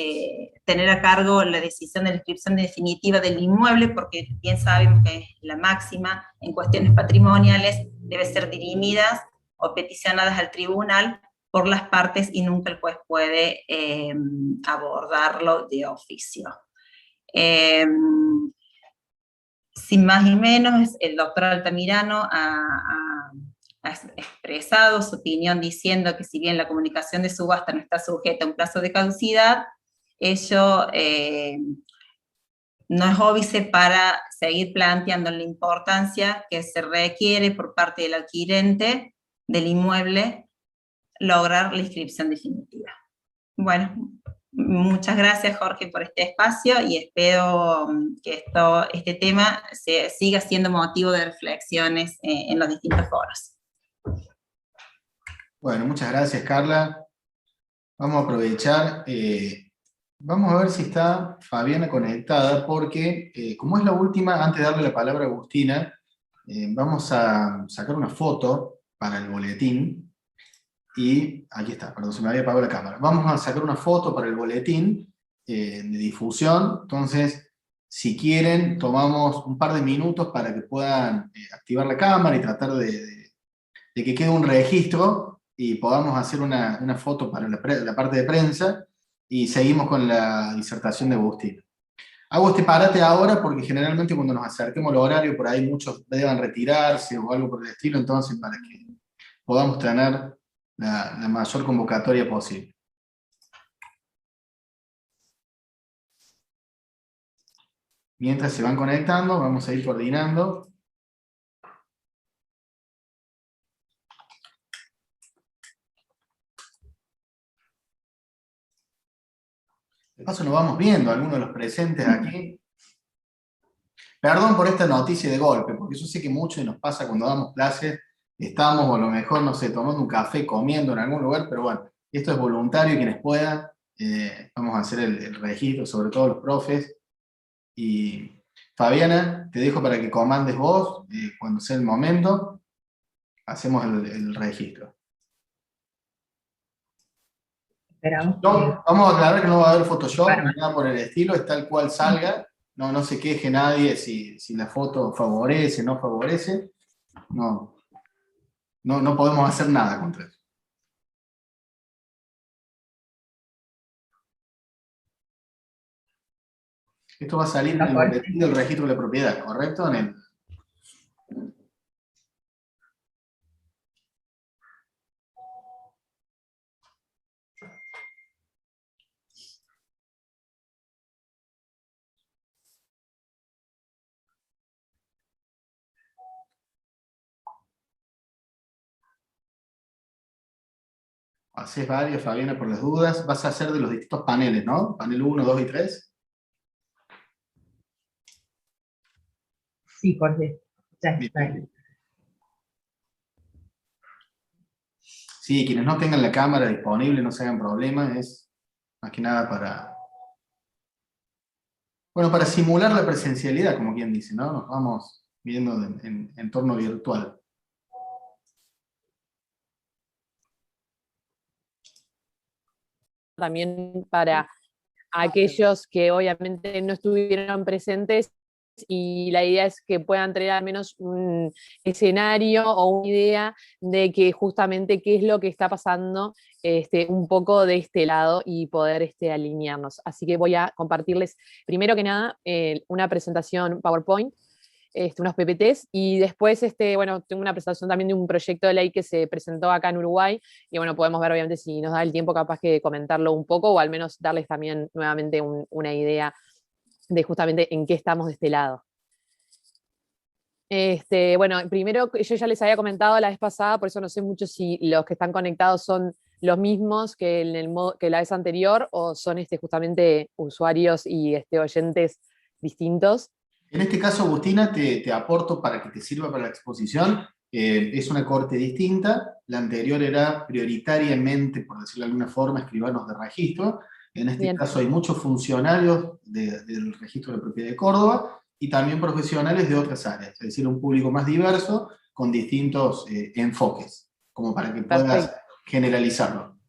tener a cargo la decisión de la inscripción definitiva del inmueble, porque bien sabemos que la máxima en cuestiones patrimoniales debe ser dirimidas o peticionadas al tribunal por las partes, y nunca el juez puede abordarlo de oficio. Sin más ni menos, el doctor Altamirano ha expresado su opinión diciendo que si bien la comunicación de subasta no está sujeta a un plazo de caducidad, ello no es óbice para seguir planteando la importancia que se requiere por parte del adquirente del inmueble lograr la inscripción definitiva. Bueno, muchas gracias, Jorge, por este espacio y espero que este tema siga siendo motivo de reflexiones en los distintos foros. Bueno, muchas gracias, Carla. Vamos a aprovechar, vamos a ver si está Fabiana conectada, porque como es la última, antes de darle la palabra a Agustina, vamos a sacar una foto para el boletín. Y aquí está, perdón, se me había apagado la cámara. Vamos a sacar una foto para el boletín de difusión. Entonces, si quieren, tomamos un par de minutos para que puedan activar la cámara y tratar de que quede un registro y podamos hacer una foto para la parte de prensa y seguimos con la disertación de Agustín. Hago este parate ahora porque generalmente cuando nos acerquemos al horario, por ahí muchos deban retirarse o algo por el estilo, entonces para que podamos tener la mayor convocatoria posible. Mientras se van conectando, vamos a ir coordinando. De paso nos vamos viendo, algunos de los presentes aquí. Perdón por esta noticia de golpe, porque yo sé que mucho nos pasa cuando damos clases, estamos o a lo mejor, no sé, tomando un café, comiendo en algún lugar, pero bueno, esto es voluntario, quienes puedan, vamos a hacer el registro, sobre todo los profes. Y Fabiana, te dejo para que comandes vos, cuando sea el momento, hacemos el registro. Esperamos. No, vamos a aclarar que no va a haber Photoshop, ni nada por el estilo, es tal cual salga. No se queje nadie si la foto favorece, no favorece. No podemos hacer nada contra eso. Esto va a salir en el boletín del registro de la propiedad, ¿correcto? Haces varios, Fabiana, por las dudas. Vas a hacer de los distintos paneles, ¿no? Panel 1, 2 y 3. Sí, Jorge. Ya está. Bien. Sí, quienes no tengan la cámara disponible, no se hagan problemas, es más que nada para simular la presencialidad, como quien dice, ¿no? Nos vamos viendo en entorno virtual. También para aquellos que obviamente no estuvieron presentes, y la idea es que puedan tener al menos un escenario o una idea de que justamente qué es lo que está pasando un poco de este lado y poder alinearnos. Así que voy a compartirles primero que nada una presentación PowerPoint, unos PPTs, y después bueno, tengo una presentación también de un proyecto de ley que se presentó acá en Uruguay, y bueno, podemos ver obviamente si nos da el tiempo capaz que comentarlo un poco, o al menos darles también nuevamente una idea de justamente en qué estamos de este lado. Bueno, primero yo ya les había comentado la vez pasada, por eso no sé mucho si los que están conectados son los mismos que la vez anterior, o son justamente usuarios y oyentes distintos. En este caso, Agustina, te aporto para que te sirva para la exposición. Es una corte distinta. La anterior era prioritariamente, por decirlo de alguna forma, escribanos de registro. En este caso hay muchos funcionarios del registro de la propiedad de Córdoba y también profesionales de otras áreas, es decir, un público más diverso con distintos enfoques, como para que puedas generalizarlo.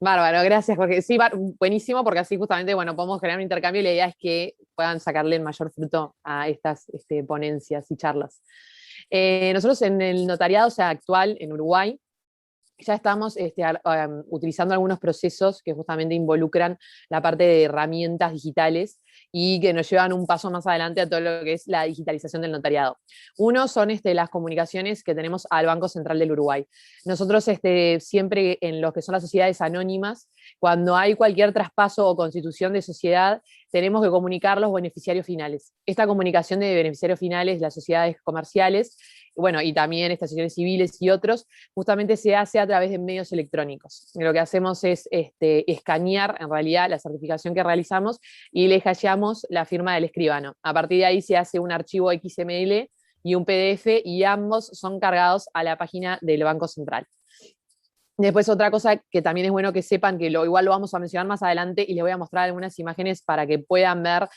Bárbaro, gracias, Jorge. Sí, buenísimo, porque así justamente, bueno, podemos generar un intercambio y la idea es que puedan sacarle el mayor fruto a estas ponencias y charlas. Nosotros en el notariado, o sea, actual en Uruguay, ya estamos utilizando algunos procesos que justamente involucran la parte de herramientas digitales y que nos llevan un paso más adelante a todo lo que es la digitalización del notariado. Uno son las comunicaciones que tenemos al Banco Central del Uruguay. Nosotros siempre en lo que son las sociedades anónimas, cuando hay cualquier traspaso o constitución de sociedad, tenemos que comunicar los beneficiarios finales. Esta comunicación de beneficiarios finales, las sociedades comerciales, bueno, y también estaciones civiles y otros, justamente se hace a través de medios electrónicos. Lo que hacemos es escanear, en realidad, la certificación que realizamos y le hasheamos la firma del escribano. A partir de ahí se hace un archivo XML y un PDF, y ambos son cargados a la página del Banco Central. Después otra cosa que también es bueno que sepan, que igual lo vamos a mencionar más adelante y les voy a mostrar algunas imágenes para que puedan ver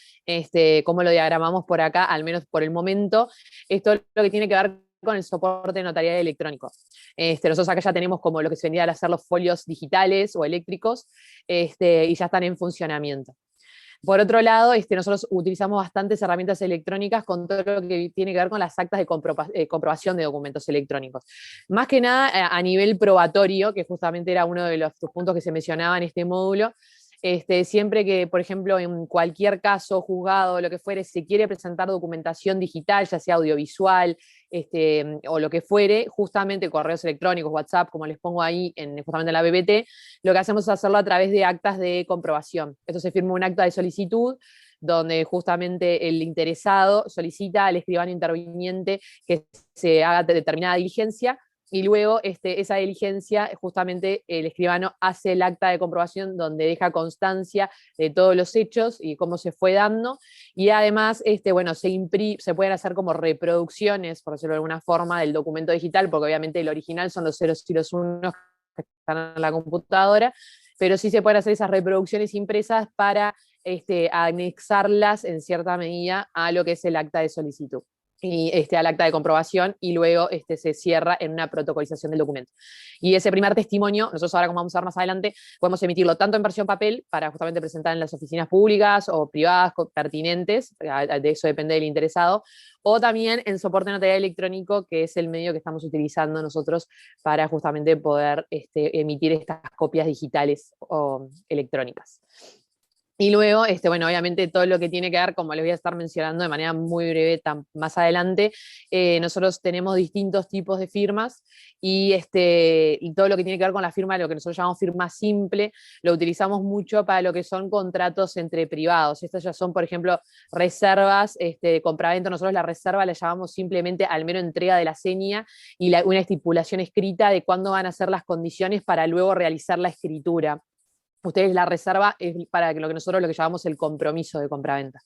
cómo lo diagramamos por acá, al menos por el momento. Esto es lo que tiene que ver con el soporte notarial electrónico. Nosotros acá ya tenemos como lo que se vendría a ser los folios digitales o eléctricos, y ya están en funcionamiento. Por otro lado, nosotros utilizamos bastantes herramientas electrónicas con todo lo que tiene que ver con las actas de comprobación de documentos electrónicos. Más que nada a nivel probatorio, que justamente era uno de los puntos que se mencionaba en este módulo. Siempre que, por ejemplo, en cualquier caso, juzgado, lo que fuere, se quiere presentar documentación digital, ya sea audiovisual, o lo que fuere, justamente correos electrónicos, WhatsApp, como les pongo ahí justamente en la BBT, lo que hacemos es hacerlo a través de actas de comprobación. Esto se firma un acta de solicitud, donde justamente el interesado solicita al escribano interviniente que se haga determinada diligencia, y luego esa diligencia, justamente el escribano hace el acta de comprobación donde deja constancia de todos los hechos y cómo se fue dando, y además bueno, se pueden hacer como reproducciones, por decirlo de alguna forma, del documento digital, porque obviamente el original son los ceros y los unos que están en la computadora, pero sí se pueden hacer esas reproducciones impresas para anexarlas en cierta medida a lo que es el acta de solicitud y al acta de comprobación, y luego se cierra en una protocolización del documento. Y ese primer testimonio, nosotros ahora, como vamos a ver más adelante, podemos emitirlo tanto en versión papel, para justamente presentar en las oficinas públicas o privadas pertinentes, de eso depende del interesado, o también en soporte notarial electrónico, que es el medio que estamos utilizando nosotros para justamente poder emitir estas copias digitales o electrónicas. Y luego, bueno, obviamente todo lo que tiene que ver, como les voy a estar mencionando de manera muy breve más adelante, nosotros tenemos distintos tipos de firmas, y todo lo que tiene que ver con la firma, lo que nosotros llamamos firma simple, lo utilizamos mucho para lo que son contratos entre privados. Estas ya son, por ejemplo, reservas de compraventa. Nosotros la reserva la llamamos simplemente al mero entrega de la seña y una estipulación escrita de cuándo van a ser las condiciones para luego realizar la escritura. Ustedes, la reserva es para lo que nosotros lo que llamamos el compromiso de compraventa.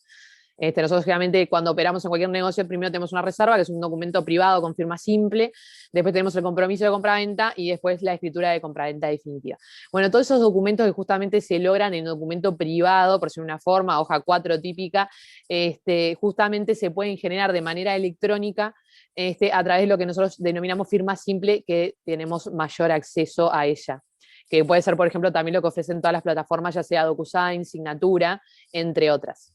Nosotros generalmente cuando operamos en cualquier negocio, primero tenemos una reserva, que es un documento privado con firma simple, después tenemos el compromiso de compraventa y después la escritura de compraventa definitiva. Bueno, todos esos documentos que justamente se logran en documento privado, por decir una forma, hoja 4 típica, justamente se pueden generar de manera electrónica a través de lo que nosotros denominamos firma simple, que tenemos mayor acceso a ella, que puede ser, por ejemplo, también lo que ofrecen todas las plataformas, ya sea DocuSign, Signatura, entre otras.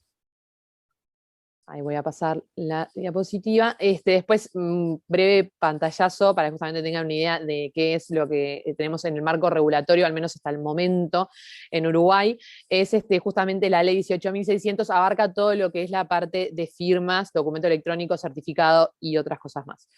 Ahí voy a pasar la diapositiva. Después, breve pantallazo para que justamente tengan una idea de qué es lo que tenemos en el marco regulatorio, al menos hasta el momento, en Uruguay. Es justamente la ley 18.600, abarca todo lo que es la parte de firmas, documento electrónico, certificado y otras cosas más.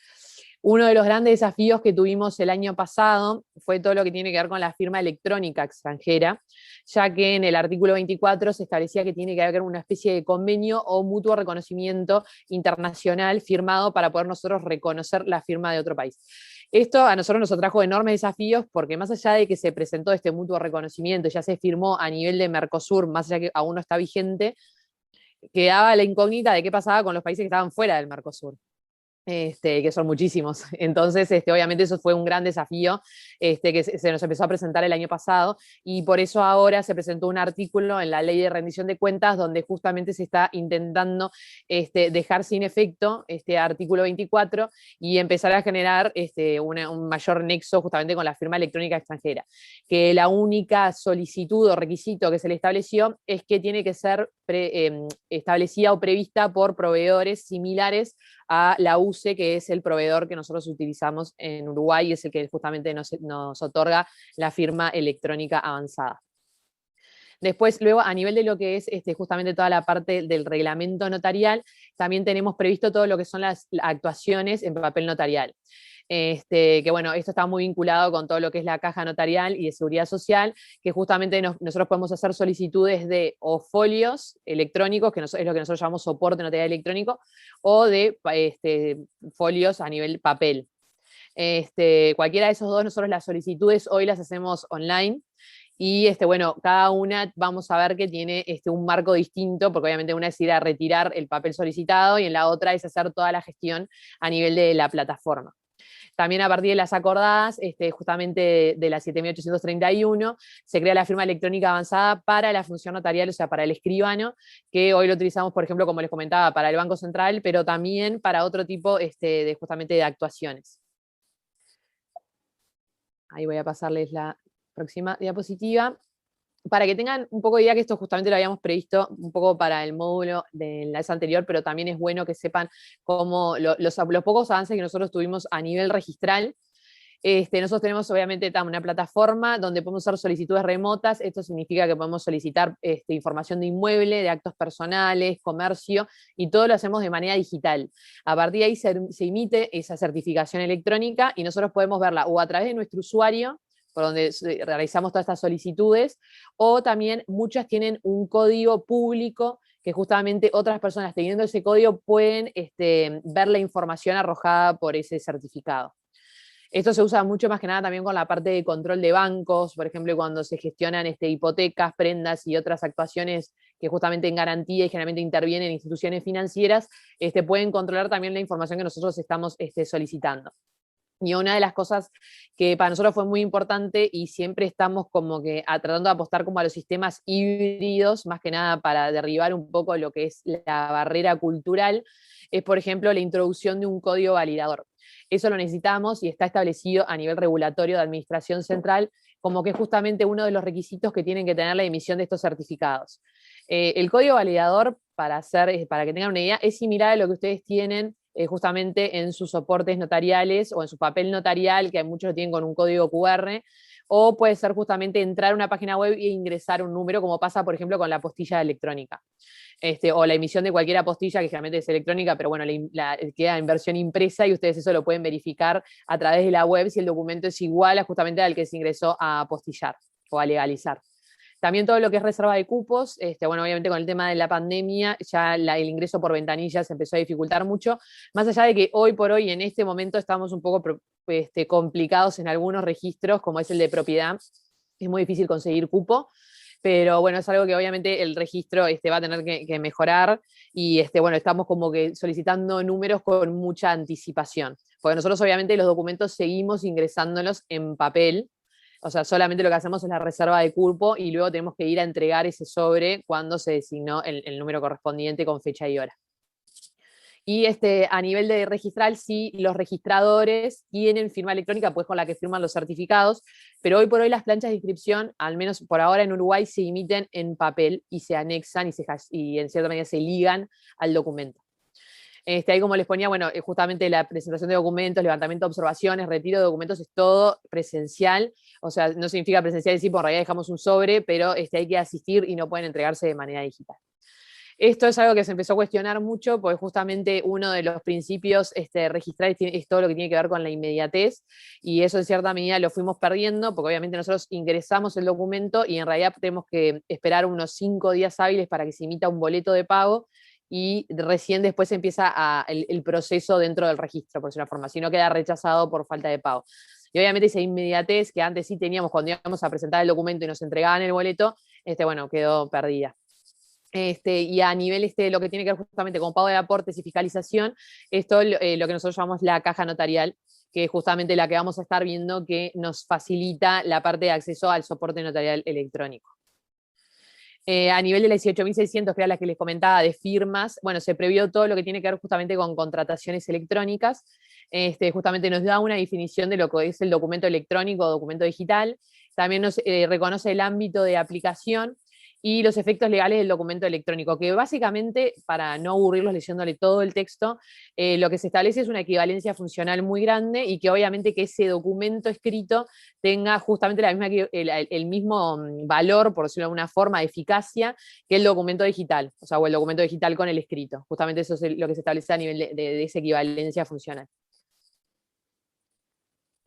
Uno de los grandes desafíos que tuvimos el año pasado fue todo lo que tiene que ver con la firma electrónica extranjera, ya que en el artículo 24 se establecía que tiene que haber una especie de convenio o mutuo reconocimiento internacional firmado para poder nosotros reconocer la firma de otro país. Esto a nosotros nos trajo enormes desafíos, porque más allá de que se presentó este mutuo reconocimiento, ya se firmó a nivel de Mercosur, más allá de que aún no está vigente, quedaba la incógnita de qué pasaba con los países que estaban fuera del Mercosur. Que son muchísimos. Entonces, obviamente eso fue un gran desafío que se nos empezó a presentar el año pasado, y por eso ahora se presentó un artículo en la Ley de Rendición de Cuentas donde justamente se está intentando dejar sin efecto este artículo 24 y empezar a generar un mayor nexo justamente con la firma electrónica extranjera, que la única solicitud o requisito que se le estableció es que tiene que ser establecida o prevista por proveedores similares a la UCE, que es el proveedor que nosotros utilizamos en Uruguay y es el que justamente nos otorga la firma electrónica avanzada. Después, luego, a nivel de lo que es justamente toda la parte del reglamento notarial, también tenemos previsto todo lo que son las actuaciones en papel notarial. Que bueno, esto está muy vinculado con todo lo que es la caja notarial y de seguridad social, que justamente nosotros podemos hacer solicitudes de o folios electrónicos, que es lo que nosotros llamamos soporte notarial electrónico, o de folios a nivel papel. Cualquiera de esos dos, nosotros las solicitudes hoy las hacemos online. Y bueno, cada una vamos a ver que tiene un marco distinto, porque obviamente una es ir a retirar el papel solicitado y en la otra es hacer toda la gestión a nivel de la plataforma. También a partir de las acordadas, justamente de la 7.831, se crea la firma electrónica avanzada para la función notarial, o sea, para el escribano, que hoy lo utilizamos, por ejemplo, como les comentaba, para el Banco Central, pero también para otro tipo justamente de actuaciones. Ahí voy a pasarles la próxima diapositiva. Para que tengan un poco de idea que esto justamente lo habíamos previsto un poco para el módulo de la vez anterior, pero también es bueno que sepan cómo los pocos avances que nosotros tuvimos a nivel registral. Nosotros tenemos obviamente una plataforma donde podemos hacer solicitudes remotas. Esto significa que podemos solicitar información de inmueble, de actos personales, comercio, y todo lo hacemos de manera digital. A partir de ahí se emite esa certificación electrónica y nosotros podemos verla o a través de nuestro usuario, por donde realizamos todas estas solicitudes, o también muchas tienen un código público que justamente otras personas teniendo ese código pueden ver la información arrojada por ese certificado. Esto se usa mucho más que nada también con la parte de control de bancos, por ejemplo, cuando se gestionan hipotecas, prendas y otras actuaciones que justamente en garantía y generalmente intervienen instituciones financieras, pueden controlar también la información que nosotros estamos solicitando. Y una de las cosas que para nosotros fue muy importante y siempre estamos como que tratando de apostar como a los sistemas híbridos, más que nada para derribar un poco lo que es la barrera cultural, es por ejemplo la introducción de un código validador. Eso lo necesitamos y está establecido a nivel regulatorio de Administración Central como que es justamente uno de los requisitos que tienen que tener la emisión de estos certificados. El código validador, para que tengan una idea, es similar a lo que ustedes tienen justamente en sus soportes notariales o en su papel notarial, que muchos lo tienen con un código QR, o puede ser justamente entrar a una página web e ingresar un número, como pasa, por ejemplo, con la apostilla electrónica. O la emisión de cualquier apostilla, que generalmente es electrónica, pero bueno, queda en versión impresa y ustedes eso lo pueden verificar a través de la web si el documento es igual justamente al que se ingresó a apostillar o a legalizar. También todo lo que es reserva de cupos, bueno, obviamente con el tema de la pandemia, ya el ingreso por ventanilla se empezó a dificultar mucho, más allá de que hoy por hoy, en este momento, estamos un poco complicados en algunos registros, como es el de propiedad, es muy difícil conseguir cupo, pero bueno, es algo que obviamente el registro va a tener que mejorar, y bueno, estamos como que solicitando números con mucha anticipación, porque nosotros obviamente los documentos seguimos ingresándolos en papel. O sea, solamente lo que hacemos es la reserva de cupo y luego tenemos que ir a entregar ese sobre cuando se designó el número correspondiente con fecha y hora. Y a nivel de registral, sí, los registradores tienen firma electrónica, pues con la que firman los certificados, pero hoy por hoy las planchas de inscripción, al menos por ahora en Uruguay, se emiten en papel y se anexan y en cierta medida se ligan al documento. Ahí como les ponía, bueno, justamente la presentación de documentos, levantamiento de observaciones, retiro de documentos es todo presencial, o sea, no significa presencial decir, por realidad dejamos un sobre, pero hay que asistir y no pueden entregarse de manera digital. Esto es algo que se empezó a cuestionar mucho, porque justamente uno de los principios registrales es todo lo que tiene que ver con la inmediatez, y eso en cierta medida lo fuimos perdiendo, porque obviamente nosotros ingresamos el documento y en realidad tenemos que esperar unos 5 días hábiles para que se emita un boleto de pago, y recién después empieza el proceso dentro del registro, por decirlo de una forma, si no queda rechazado por falta de pago. Y obviamente esa inmediatez que antes sí teníamos cuando íbamos a presentar el documento y nos entregaban el boleto, bueno, quedó perdida. Y a nivel lo que tiene que ver justamente con pago de aportes y fiscalización, esto lo que nosotros llamamos la caja notarial, que es justamente la que vamos a estar viendo que nos facilita la parte de acceso al soporte notarial electrónico. A nivel de la 18.600, que era la que les comentaba de firmas, bueno, se previó todo lo que tiene que ver justamente con contrataciones electrónicas. Justamente nos da una definición de lo que es el documento electrónico o documento digital. También nos reconoce el ámbito de aplicación, y los efectos legales del documento electrónico, que básicamente, para no aburrirlos leyéndole todo el texto, lo que se establece es una equivalencia funcional muy grande y que obviamente que ese documento escrito tenga justamente el mismo valor, por decirlo de alguna forma, de eficacia que el documento digital, o sea, o el documento digital con el escrito. Justamente eso es lo que se establece a nivel de esa equivalencia funcional.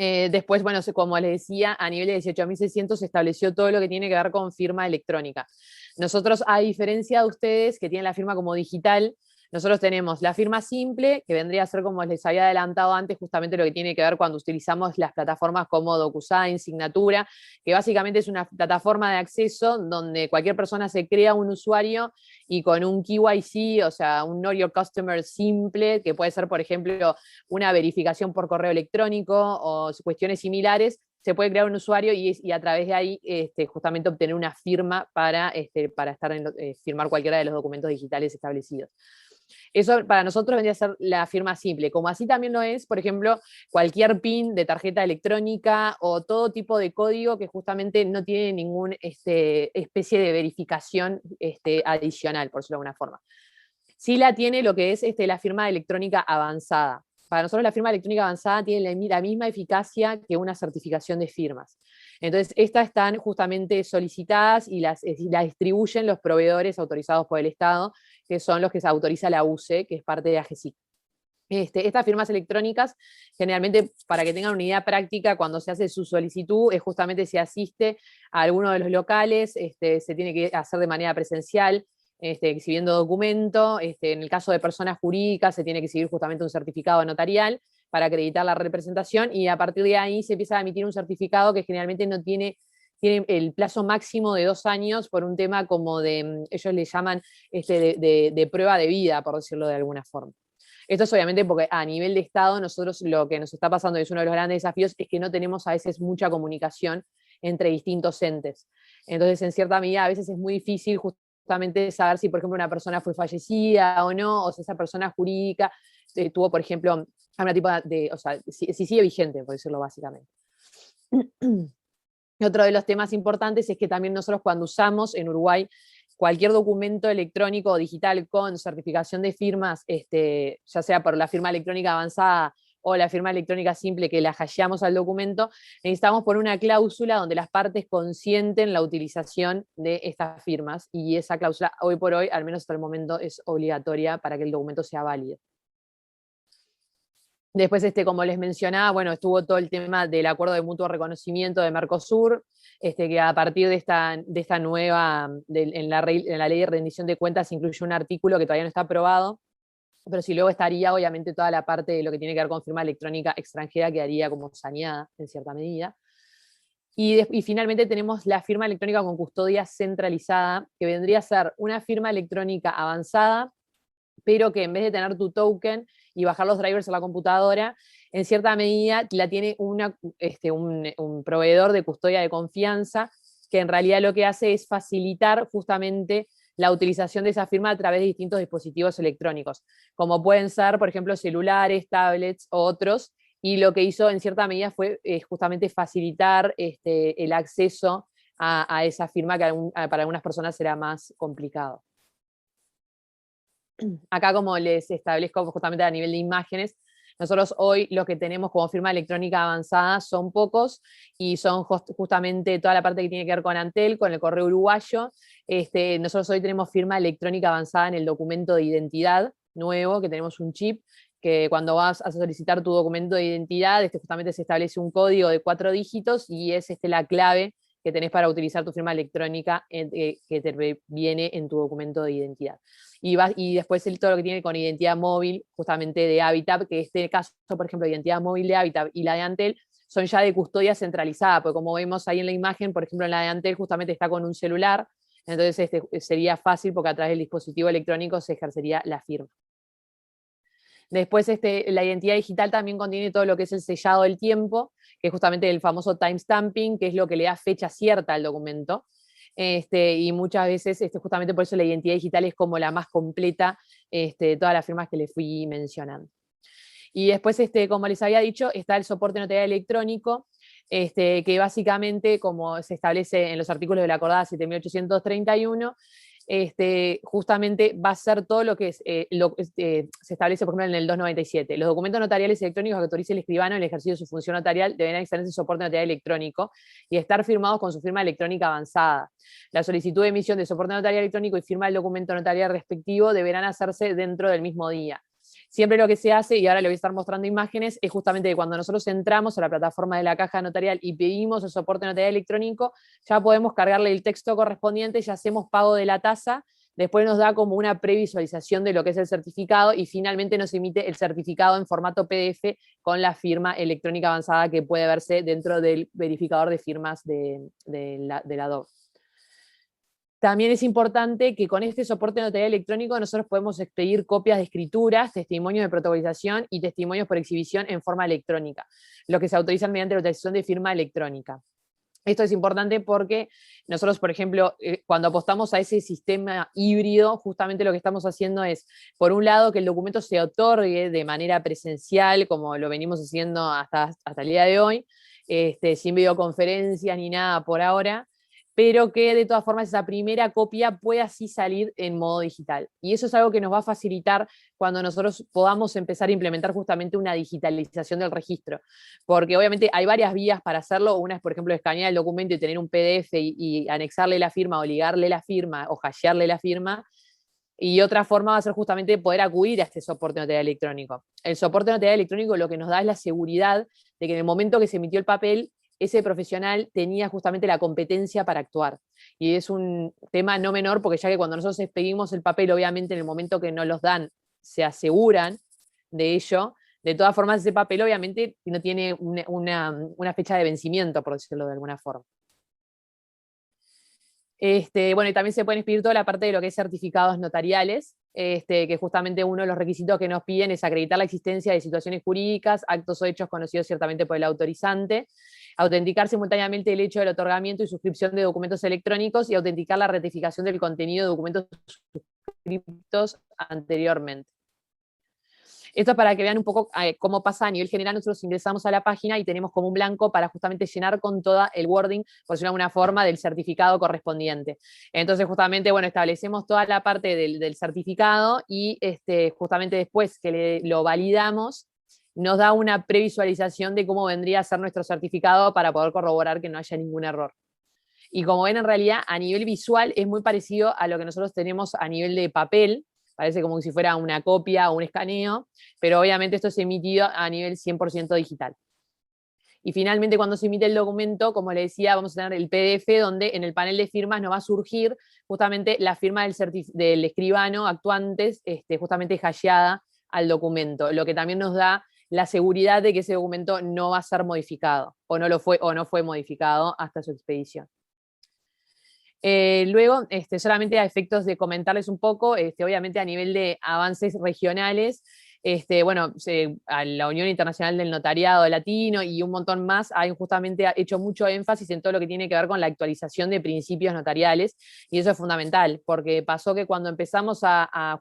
Después, bueno, como les decía, a nivel de 18.600 se estableció todo lo que tiene que ver con firma electrónica. Nosotros, a diferencia de ustedes que tienen la firma como digital, nosotros tenemos la firma simple, que vendría a ser, como les había adelantado antes, justamente lo que tiene que ver cuando utilizamos las plataformas como DocuSign, Signatura, que básicamente es una plataforma de acceso donde cualquier persona se crea un usuario y con un KYC, o sea, un Know Your Customer simple, que puede ser, por ejemplo, una verificación por correo electrónico o cuestiones similares, se puede crear un usuario y a través de ahí justamente obtener una firma para firmar cualquiera de los documentos digitales establecidos. Eso para nosotros vendría a ser la firma simple, como así también lo es, por ejemplo, cualquier PIN de tarjeta electrónica o todo tipo de código que justamente no tiene ninguna especie de verificación adicional, por decirlo de alguna forma. Sí la tiene lo que es la firma electrónica avanzada. Para nosotros la firma electrónica avanzada tiene la misma eficacia que una certificación de firmas. Entonces, estas están justamente solicitadas y las distribuyen los proveedores autorizados por el Estado, que son los que se autoriza la UCE, que es parte de AGESIC. Estas firmas electrónicas, generalmente, para que tengan una idea práctica, cuando se hace su solicitud, es justamente se asiste a alguno de los locales, se tiene que hacer de manera presencial, exhibiendo documento, en el caso de personas jurídicas se tiene que exhibir justamente un certificado notarial para acreditar la representación, y a partir de ahí se empieza a emitir un certificado que generalmente no tiene el plazo máximo de 2 años por un tema como ellos le llaman de prueba de vida, por decirlo de alguna forma. Esto es obviamente porque a nivel de Estado nosotros lo que nos está pasando, y es uno de los grandes desafíos, es que no tenemos a veces mucha comunicación entre distintos entes. Entonces, en cierta medida, a veces es muy difícil justamente saber si, por ejemplo, una persona fue fallecida o no, o si esa persona jurídica tuvo, por ejemplo, alguna tipo o sea, si sigue vigente, por decirlo básicamente. Otro de los temas importantes es que también nosotros, cuando usamos en Uruguay cualquier documento electrónico o digital con certificación de firmas, ya sea por la firma electrónica avanzada o la firma electrónica simple, que la hasheamos al documento, necesitamos poner una cláusula donde las partes consienten la utilización de estas firmas, y esa cláusula hoy por hoy, al menos hasta el momento, es obligatoria para que el documento sea válido. Después, como les mencionaba, bueno, estuvo todo el tema del acuerdo de mutuo reconocimiento de Mercosur, que a partir de esta nueva, en la ley de rendición de cuentas, incluye un artículo que todavía no está aprobado, pero si luego estaría, obviamente, toda la parte de lo que tiene que ver con firma electrónica extranjera quedaría como saneada en cierta medida. Y finalmente tenemos la firma electrónica con custodia centralizada, que vendría a ser una firma electrónica avanzada, pero que en vez de tener tu token y bajar los drivers a la computadora, en cierta medida la tiene un proveedor de custodia de confianza, que en realidad lo que hace es facilitar justamente la utilización de esa firma a través de distintos dispositivos electrónicos, como pueden ser, por ejemplo, celulares, tablets o otros, y lo que hizo en cierta medida fue justamente facilitar el acceso a esa firma, que para algunas personas será más complicado. Acá, como les establezco justamente a nivel de imágenes, nosotros hoy lo que tenemos como firma electrónica avanzada son pocos, y son justamente toda la parte que tiene que ver con Antel, con el correo uruguayo. Nosotros hoy tenemos firma electrónica avanzada en el documento de identidad nuevo, que tenemos un chip, que cuando vas a solicitar tu documento de identidad, justamente se establece un código de 4 dígitos, y es la clave que tenés para utilizar tu firma electrónica que te viene en tu documento de identidad. Y después todo lo que tiene con identidad móvil, justamente de Habitat, que este caso, por ejemplo, identidad móvil de Habitat y la de Antel, son ya de custodia centralizada, porque como vemos ahí en la imagen, por ejemplo, en la de Antel justamente está con un celular, entonces sería fácil porque a través del dispositivo electrónico se ejercería la firma. Después, la identidad digital también contiene todo lo que es el sellado del tiempo, que es justamente el famoso timestamping, que es lo que le da fecha cierta al documento. Y muchas veces, justamente por eso la identidad digital es como la más completa de todas las firmas que les fui mencionando. Y después, como les había dicho, está el soporte notarial electrónico, que básicamente, como se establece en los artículos de la Acordada 7831, justamente va a ser todo lo que se establece, por ejemplo, en el 297. Los documentos notariales electrónicos que autorice el escribano en el ejercicio de su función notarial deberán extraerse en soporte notarial electrónico y estar firmados con su firma electrónica avanzada. La solicitud de emisión de soporte notarial electrónico y firma del documento notarial respectivo deberán hacerse dentro del mismo día. Siempre lo que se hace, y ahora le voy a estar mostrando imágenes, es justamente que cuando nosotros entramos a la plataforma de la caja notarial y pedimos el soporte notarial electrónico, ya podemos cargarle el texto correspondiente, ya hacemos pago de la tasa, después nos da como una previsualización de lo que es el certificado y finalmente nos emite el certificado en formato PDF con la firma electrónica avanzada que puede verse dentro del verificador de firmas de la DOC. También es importante que con este soporte notarial electrónico nosotros podemos expedir copias de escrituras, testimonios de protocolización y testimonios por exhibición en forma electrónica, lo que se autorizan mediante la utilización de firma electrónica. Esto es importante porque nosotros, por ejemplo, cuando apostamos a ese sistema híbrido, justamente lo que estamos haciendo es, por un lado, que el documento se otorgue de manera presencial, como lo venimos haciendo hasta el día de hoy, sin videoconferencia ni nada por ahora, pero que de todas formas esa primera copia pueda así salir en modo digital. Y eso es algo que nos va a facilitar cuando nosotros podamos empezar a implementar justamente una digitalización del registro. Porque obviamente hay varias vías para hacerlo. Una es, por ejemplo, escanear el documento y tener un PDF y anexarle la firma o ligarle la firma o hashearle la firma. Y otra forma va a ser justamente poder acudir a este soporte notarial electrónico. El soporte notarial electrónico lo que nos da es la seguridad de que en el momento que se emitió el papel, ese profesional tenía justamente la competencia para actuar. Y es un tema no menor, porque ya que cuando nosotros expedimos el papel, obviamente en el momento que nos los dan, se aseguran de ello. De todas formas, ese papel obviamente no tiene una fecha de vencimiento, por decirlo de alguna forma. Bueno, y también se pueden expedir toda la parte de lo que es certificados notariales, que justamente uno de los requisitos que nos piden es acreditar la existencia de situaciones jurídicas, actos o hechos conocidos ciertamente por el autorizante, autenticar simultáneamente el hecho del otorgamiento y suscripción de documentos electrónicos y autenticar la ratificación del contenido de documentos suscriptos anteriormente. Esto es para que vean un poco cómo pasa a nivel general. Nosotros ingresamos a la página y tenemos como un blanco para justamente llenar con todo el wording, por decirlo de alguna forma, del certificado correspondiente. Entonces, justamente, bueno, establecemos toda la parte del certificado y justamente después que lo validamos, nos da una previsualización de cómo vendría a ser nuestro certificado para poder corroborar que no haya ningún error. Y como ven, en realidad, a nivel visual es muy parecido a lo que nosotros tenemos a nivel de papel. Parece como si fuera una copia o un escaneo, pero obviamente esto es emitido a nivel 100% digital. Y finalmente, cuando se emite el documento, como les decía, vamos a tener el PDF donde en el panel de firmas nos va a surgir justamente la firma del escribano actuantes, justamente hasheada al documento, lo que también nos da la seguridad de que ese documento no va a ser modificado, o no fue modificado hasta su expedición. Luego, solamente a efectos de comentarles un poco, obviamente a nivel de avances regionales, bueno, a la Unión Internacional del Notariado Latino y un montón más han justamente hecho mucho énfasis en todo lo que tiene que ver con la actualización de principios notariales, y eso es fundamental, porque pasó que cuando empezamos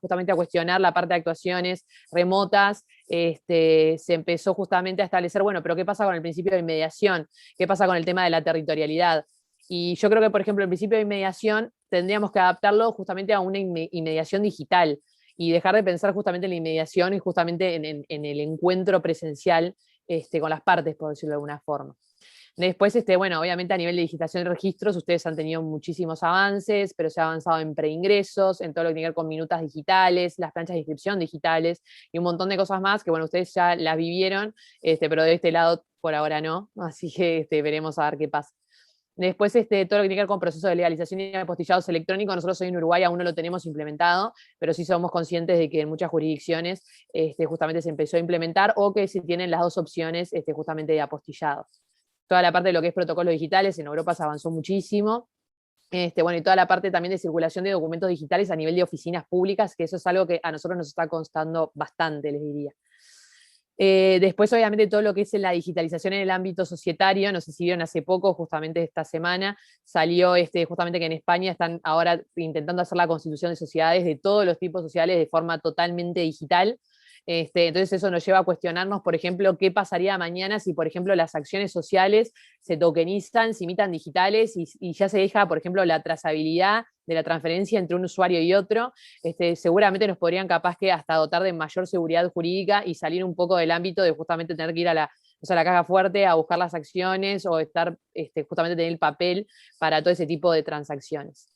justamente a cuestionar la parte de actuaciones remotas, se empezó justamente a establecer, bueno, pero ¿qué pasa con el principio de inmediación? ¿Qué pasa con el tema de la territorialidad? Y yo creo que, por ejemplo, el principio de inmediación tendríamos que adaptarlo justamente a una inmediación digital y dejar de pensar justamente en la inmediación y justamente en el encuentro presencial con las partes, por decirlo de alguna forma. Después, bueno, obviamente a nivel de digitación de registros, ustedes han tenido muchísimos avances, pero se ha avanzado en preingresos, en todo lo que tiene que ver con minutas digitales, las planchas de inscripción digitales y un montón de cosas más que, bueno, ustedes ya las vivieron, pero de este lado por ahora no, así que veremos a ver qué pasa. Después, todo lo que tiene que ver con procesos de legalización y apostillados electrónicos, nosotros hoy en Uruguay aún no lo tenemos implementado, pero sí somos conscientes de que en muchas jurisdicciones justamente se empezó a implementar o que se tienen las dos opciones justamente de apostillados. Toda la parte de lo que es protocolos digitales, en Europa se avanzó muchísimo. Bueno, y toda la parte también de circulación de documentos digitales a nivel de oficinas públicas, que eso es algo que a nosotros nos está costando bastante, les diría. Después, obviamente, todo lo que es la digitalización en el ámbito societario, no sé si vieron hace poco, justamente esta semana, salió justamente que en España están ahora intentando hacer la constitución de sociedades de todos los tipos sociales de forma totalmente digital. Entonces eso nos lleva a cuestionarnos, por ejemplo, qué pasaría mañana si, por ejemplo, las acciones sociales se tokenizan, se imitan digitales y ya se deja, por ejemplo, la trazabilidad de la transferencia entre un usuario y otro. Seguramente nos podrían capaz que hasta dotar de mayor seguridad jurídica y salir un poco del ámbito de justamente tener que ir a la caja fuerte a buscar las acciones o estar justamente tener el papel para todo ese tipo de transacciones.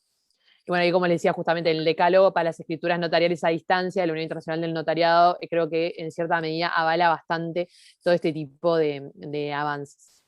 Y bueno, y como les decía, justamente el decálogo para las escrituras notariales a distancia de la Unión Internacional del Notariado, creo que en cierta medida avala bastante todo este tipo de avances.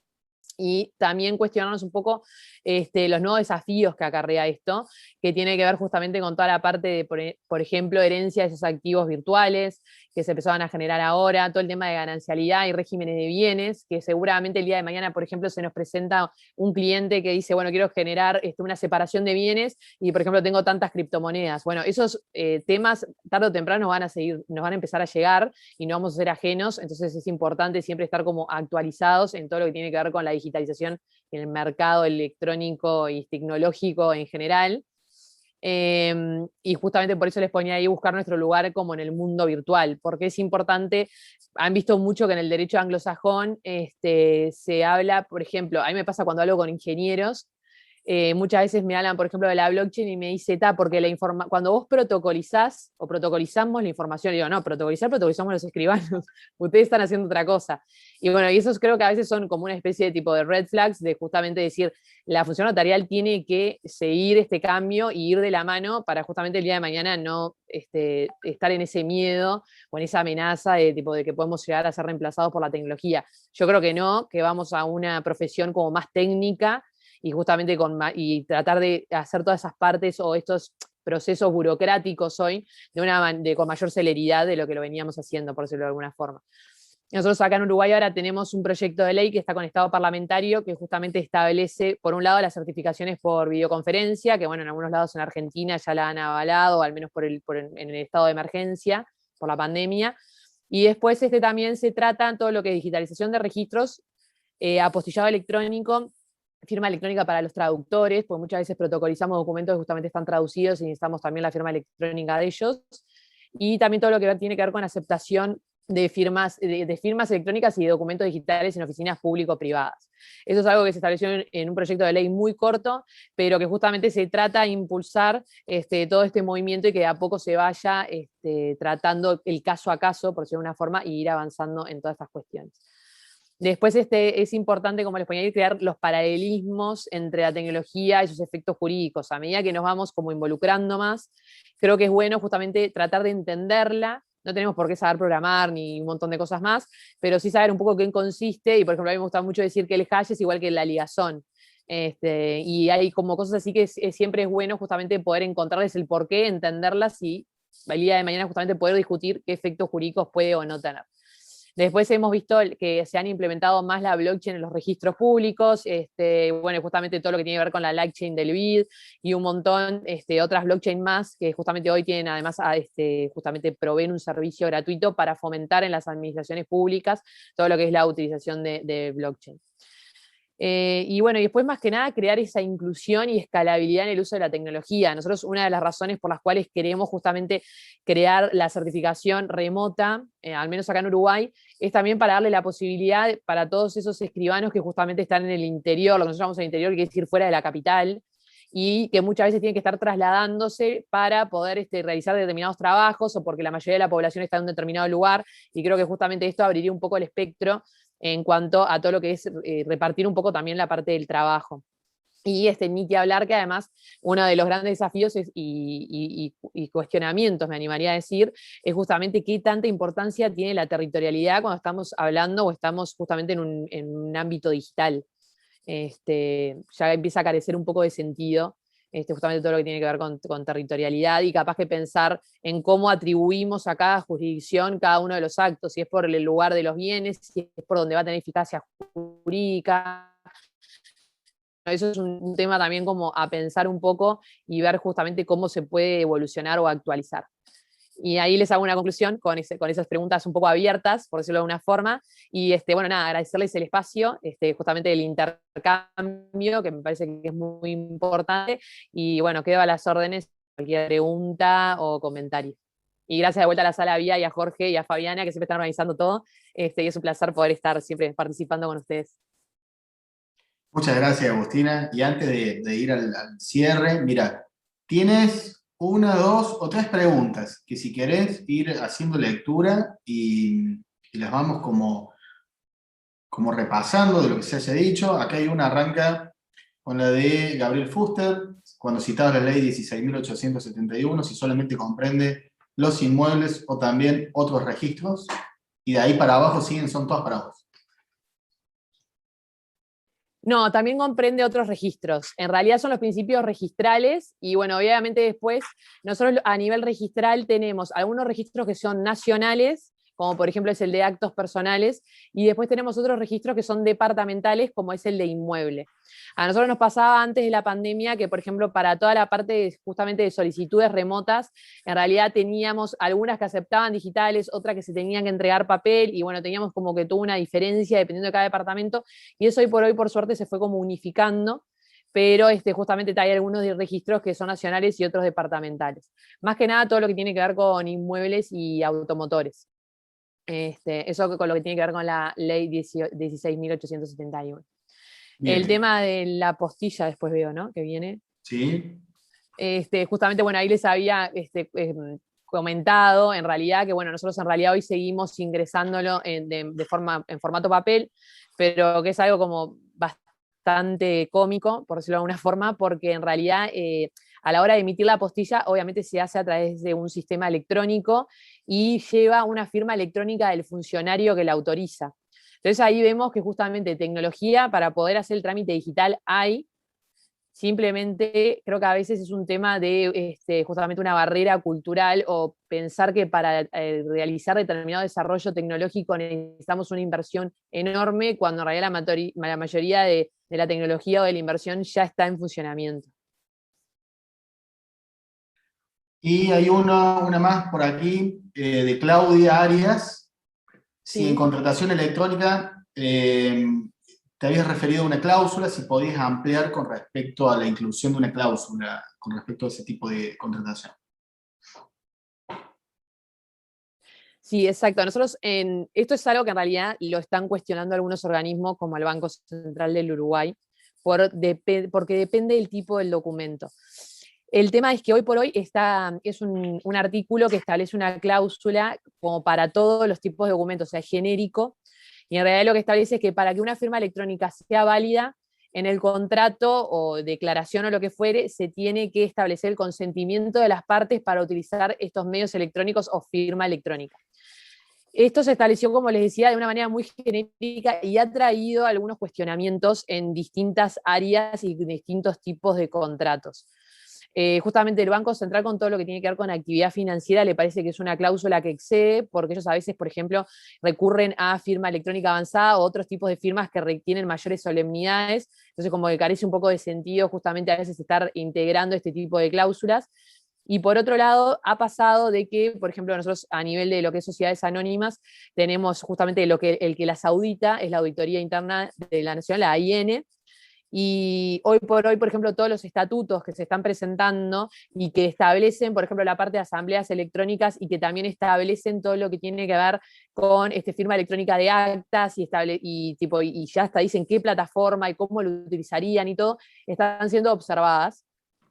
Y también cuestionarnos un poco los nuevos desafíos que acarrea esto, que tiene que ver justamente con toda la parte de, por ejemplo, herencia de esos activos virtuales que se empezaban a generar ahora, todo el tema de ganancialidad y regímenes de bienes, que seguramente el día de mañana, por ejemplo, se nos presenta un cliente que dice, bueno, quiero generar una separación de bienes y, por ejemplo, tengo tantas criptomonedas. Bueno, esos temas tarde o temprano nos van a empezar a llegar y no vamos a ser ajenos, entonces es importante siempre estar como actualizados en todo lo que tiene que ver con la digitalización en el mercado electrónico y tecnológico en general. Y justamente por eso les ponía ahí buscar nuestro lugar como en el mundo virtual, porque es importante, han visto mucho que en el derecho anglosajón se habla, por ejemplo, a mí me pasa cuando hablo con ingenieros, muchas veces me hablan, por ejemplo, de la blockchain y me dice, porque cuando vos protocolizás o protocolizamos la información, digo, no, protocolizamos los escribanos, ustedes están haciendo otra cosa. Y bueno, y esos creo que a veces son como una especie de tipo de red flags, de justamente decir, la función notarial tiene que seguir este cambio y ir de la mano para justamente el día de mañana no estar en ese miedo o en esa amenaza de que podemos llegar a ser reemplazados por la tecnología. Yo creo que no, que vamos a una profesión como más técnica, y justamente y tratar de hacer todas esas partes o estos procesos burocráticos hoy con mayor celeridad de lo que lo veníamos haciendo, por decirlo de alguna forma. Nosotros acá en Uruguay ahora tenemos un proyecto de ley que está con estado parlamentario que justamente establece, por un lado, las certificaciones por videoconferencia, que bueno, en algunos lados en Argentina ya la han avalado, al menos en el estado de emergencia, por la pandemia. Y después también se trata todo lo que es digitalización de registros, apostillado electrónico, firma electrónica para los traductores, porque muchas veces protocolizamos documentos que justamente están traducidos y necesitamos también la firma electrónica de ellos. Y también todo lo que tiene que ver con aceptación de firmas electrónicas y de documentos digitales en oficinas público-privadas. Eso es algo que se estableció en un proyecto de ley muy corto, pero que justamente se trata de impulsar todo este movimiento y que de a poco se vaya tratando el caso a caso, por decirlo de una forma, y ir avanzando en todas estas cuestiones. Después es importante, como les ponía, crear los paralelismos entre la tecnología y sus efectos jurídicos. A medida que nos vamos como involucrando más, creo que es bueno justamente tratar de entenderla. No tenemos por qué saber programar ni un montón de cosas más, pero sí saber un poco qué consiste. Y por ejemplo, a mí me gusta mucho decir que el hash es igual que la ligazón. Y hay como cosas así que siempre es bueno justamente poder encontrarles el porqué, entenderlas y el día de mañana justamente poder discutir qué efectos jurídicos puede o no tener. Después hemos visto que se han implementado más la blockchain en los registros públicos, bueno, justamente todo lo que tiene que ver con la blockchain del BID y un montón otras blockchain más que justamente hoy tienen además justamente proveen un servicio gratuito para fomentar en las administraciones públicas todo lo que es la utilización de blockchain. Y bueno, y después más que nada crear esa inclusión y escalabilidad en el uso de la tecnología. Nosotros una de las razones por las cuales queremos justamente crear la certificación remota, al menos acá en Uruguay, es también para darle la posibilidad para todos esos escribanos que justamente están en el interior, lo que nosotros llamamos el interior, que es decir, fuera de la capital, y que muchas veces tienen que estar trasladándose para poder realizar determinados trabajos o porque la mayoría de la población está en un determinado lugar, y creo que justamente esto abriría un poco el espectro en cuanto a todo lo que es repartir un poco también la parte del trabajo. Y ni que hablar que además uno de los grandes desafíos y cuestionamientos, me animaría a decir, es justamente qué tanta importancia tiene la territorialidad cuando estamos hablando o estamos justamente en un ámbito digital. Ya empieza a carecer un poco de sentido justamente todo lo que tiene que ver con territorialidad y capaz que pensar en cómo atribuimos a cada jurisdicción cada uno de los actos, si es por el lugar de los bienes, si es por donde va a tener eficacia jurídica. Eso es un tema también como a pensar un poco y ver justamente cómo se puede evolucionar o actualizar. Y ahí les hago una conclusión con esas preguntas un poco abiertas, por decirlo de alguna forma. Y bueno, nada, agradecerles el espacio, justamente el intercambio, que me parece que es muy importante. Y bueno, quedo a las órdenes, cualquier pregunta o comentario. Y gracias de vuelta a la sala Vía y a Jorge y a Fabiana, que siempre están organizando todo. Y es un placer poder estar siempre participando con ustedes. Muchas gracias, Agustina. Y antes de ir al cierre, mira, tienes 1, 2 o 3 preguntas que si querés ir haciendo lectura y las vamos como repasando de lo que se haya dicho. Acá hay una, arranca con la de Gabriel Fuster, cuando citaba la ley 16.871, si solamente comprende los inmuebles o también otros registros, y de ahí para abajo son todas para vos. No, también comprende otros registros. En realidad son los principios registrales y bueno, obviamente después nosotros a nivel registral tenemos algunos registros que son nacionales, como por ejemplo es el de actos personales, y después tenemos otros registros que son departamentales, como es el de inmueble. A nosotros nos pasaba antes de la pandemia que, por ejemplo, para toda la parte justamente de solicitudes remotas, en realidad teníamos algunas que aceptaban digitales, otras que se tenían que entregar papel, y bueno, teníamos como que tuvo una diferencia dependiendo de cada departamento, y eso hoy, por suerte, se fue como unificando, pero justamente hay algunos de registros que son nacionales y otros departamentales. Más que nada todo lo que tiene que ver con inmuebles y automotores. Eso con lo que tiene que ver con la ley 16.871. Bien. El tema de la postilla después veo, ¿no? Que viene. Sí. Justamente, bueno, ahí les había comentado en realidad que, bueno, nosotros en realidad hoy seguimos ingresándolo en formato papel, pero que es algo como bastante cómico, por decirlo de alguna forma, porque en realidad a la hora de emitir la postilla, obviamente se hace a través de un sistema electrónico y lleva una firma electrónica del funcionario que la autoriza. Entonces ahí vemos que justamente tecnología para poder hacer el trámite digital hay, simplemente creo que a veces es un tema de justamente una barrera cultural o pensar que para realizar determinado desarrollo tecnológico necesitamos una inversión enorme, cuando en realidad la mayoría de la tecnología o de la inversión ya está en funcionamiento. Y hay una más por aquí, de Claudia Arias. Si Sí. en contratación electrónica te habías referido a una cláusula, si podías ampliar con respecto a la inclusión de una cláusula, con respecto a ese tipo de contratación. Sí, exacto. Nosotros esto es algo que en realidad lo están cuestionando algunos organismos, como el Banco Central del Uruguay, porque depende del tipo del documento. El tema es que hoy por hoy es un artículo que establece una cláusula como para todos los tipos de documentos, o sea, genérico, y en realidad lo que establece es que para que una firma electrónica sea válida, en el contrato o declaración o lo que fuere, se tiene que establecer el consentimiento de las partes para utilizar estos medios electrónicos o firma electrónica. Esto se estableció, como les decía, de una manera muy genérica y ha traído algunos cuestionamientos en distintas áreas y distintos tipos de contratos. Justamente el Banco Central, con todo lo que tiene que ver con actividad financiera, le parece que es una cláusula que excede, porque ellos a veces, por ejemplo, recurren a firma electrónica avanzada o otros tipos de firmas que requieren mayores solemnidades, entonces como que carece un poco de sentido justamente a veces estar integrando este tipo de cláusulas. Y por otro lado, ha pasado de que, por ejemplo, nosotros a nivel de lo que es sociedades anónimas, tenemos justamente el que las audita, es la Auditoría Interna de la Nación, la AIN, y hoy por hoy, por ejemplo, todos los estatutos que se están presentando y que establecen, por ejemplo, la parte de asambleas electrónicas y que también establecen todo lo que tiene que ver con firma electrónica de actas y ya hasta dicen qué plataforma y cómo lo utilizarían y todo, están siendo observadas.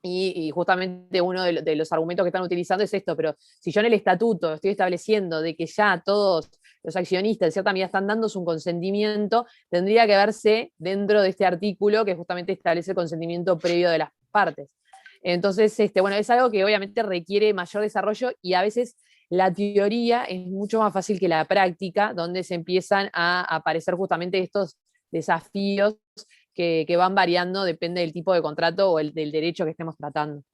Y justamente uno de los argumentos que están utilizando es esto, pero si yo en el estatuto estoy estableciendo de que ya todos los accionistas en cierta medida están dando su consentimiento, tendría que verse dentro de este artículo que justamente establece el consentimiento previo de las partes. Entonces, bueno, es algo que obviamente requiere mayor desarrollo y a veces la teoría es mucho más fácil que la práctica, donde se empiezan a aparecer justamente estos desafíos que van variando, depende del tipo de contrato o del derecho que estemos tratando.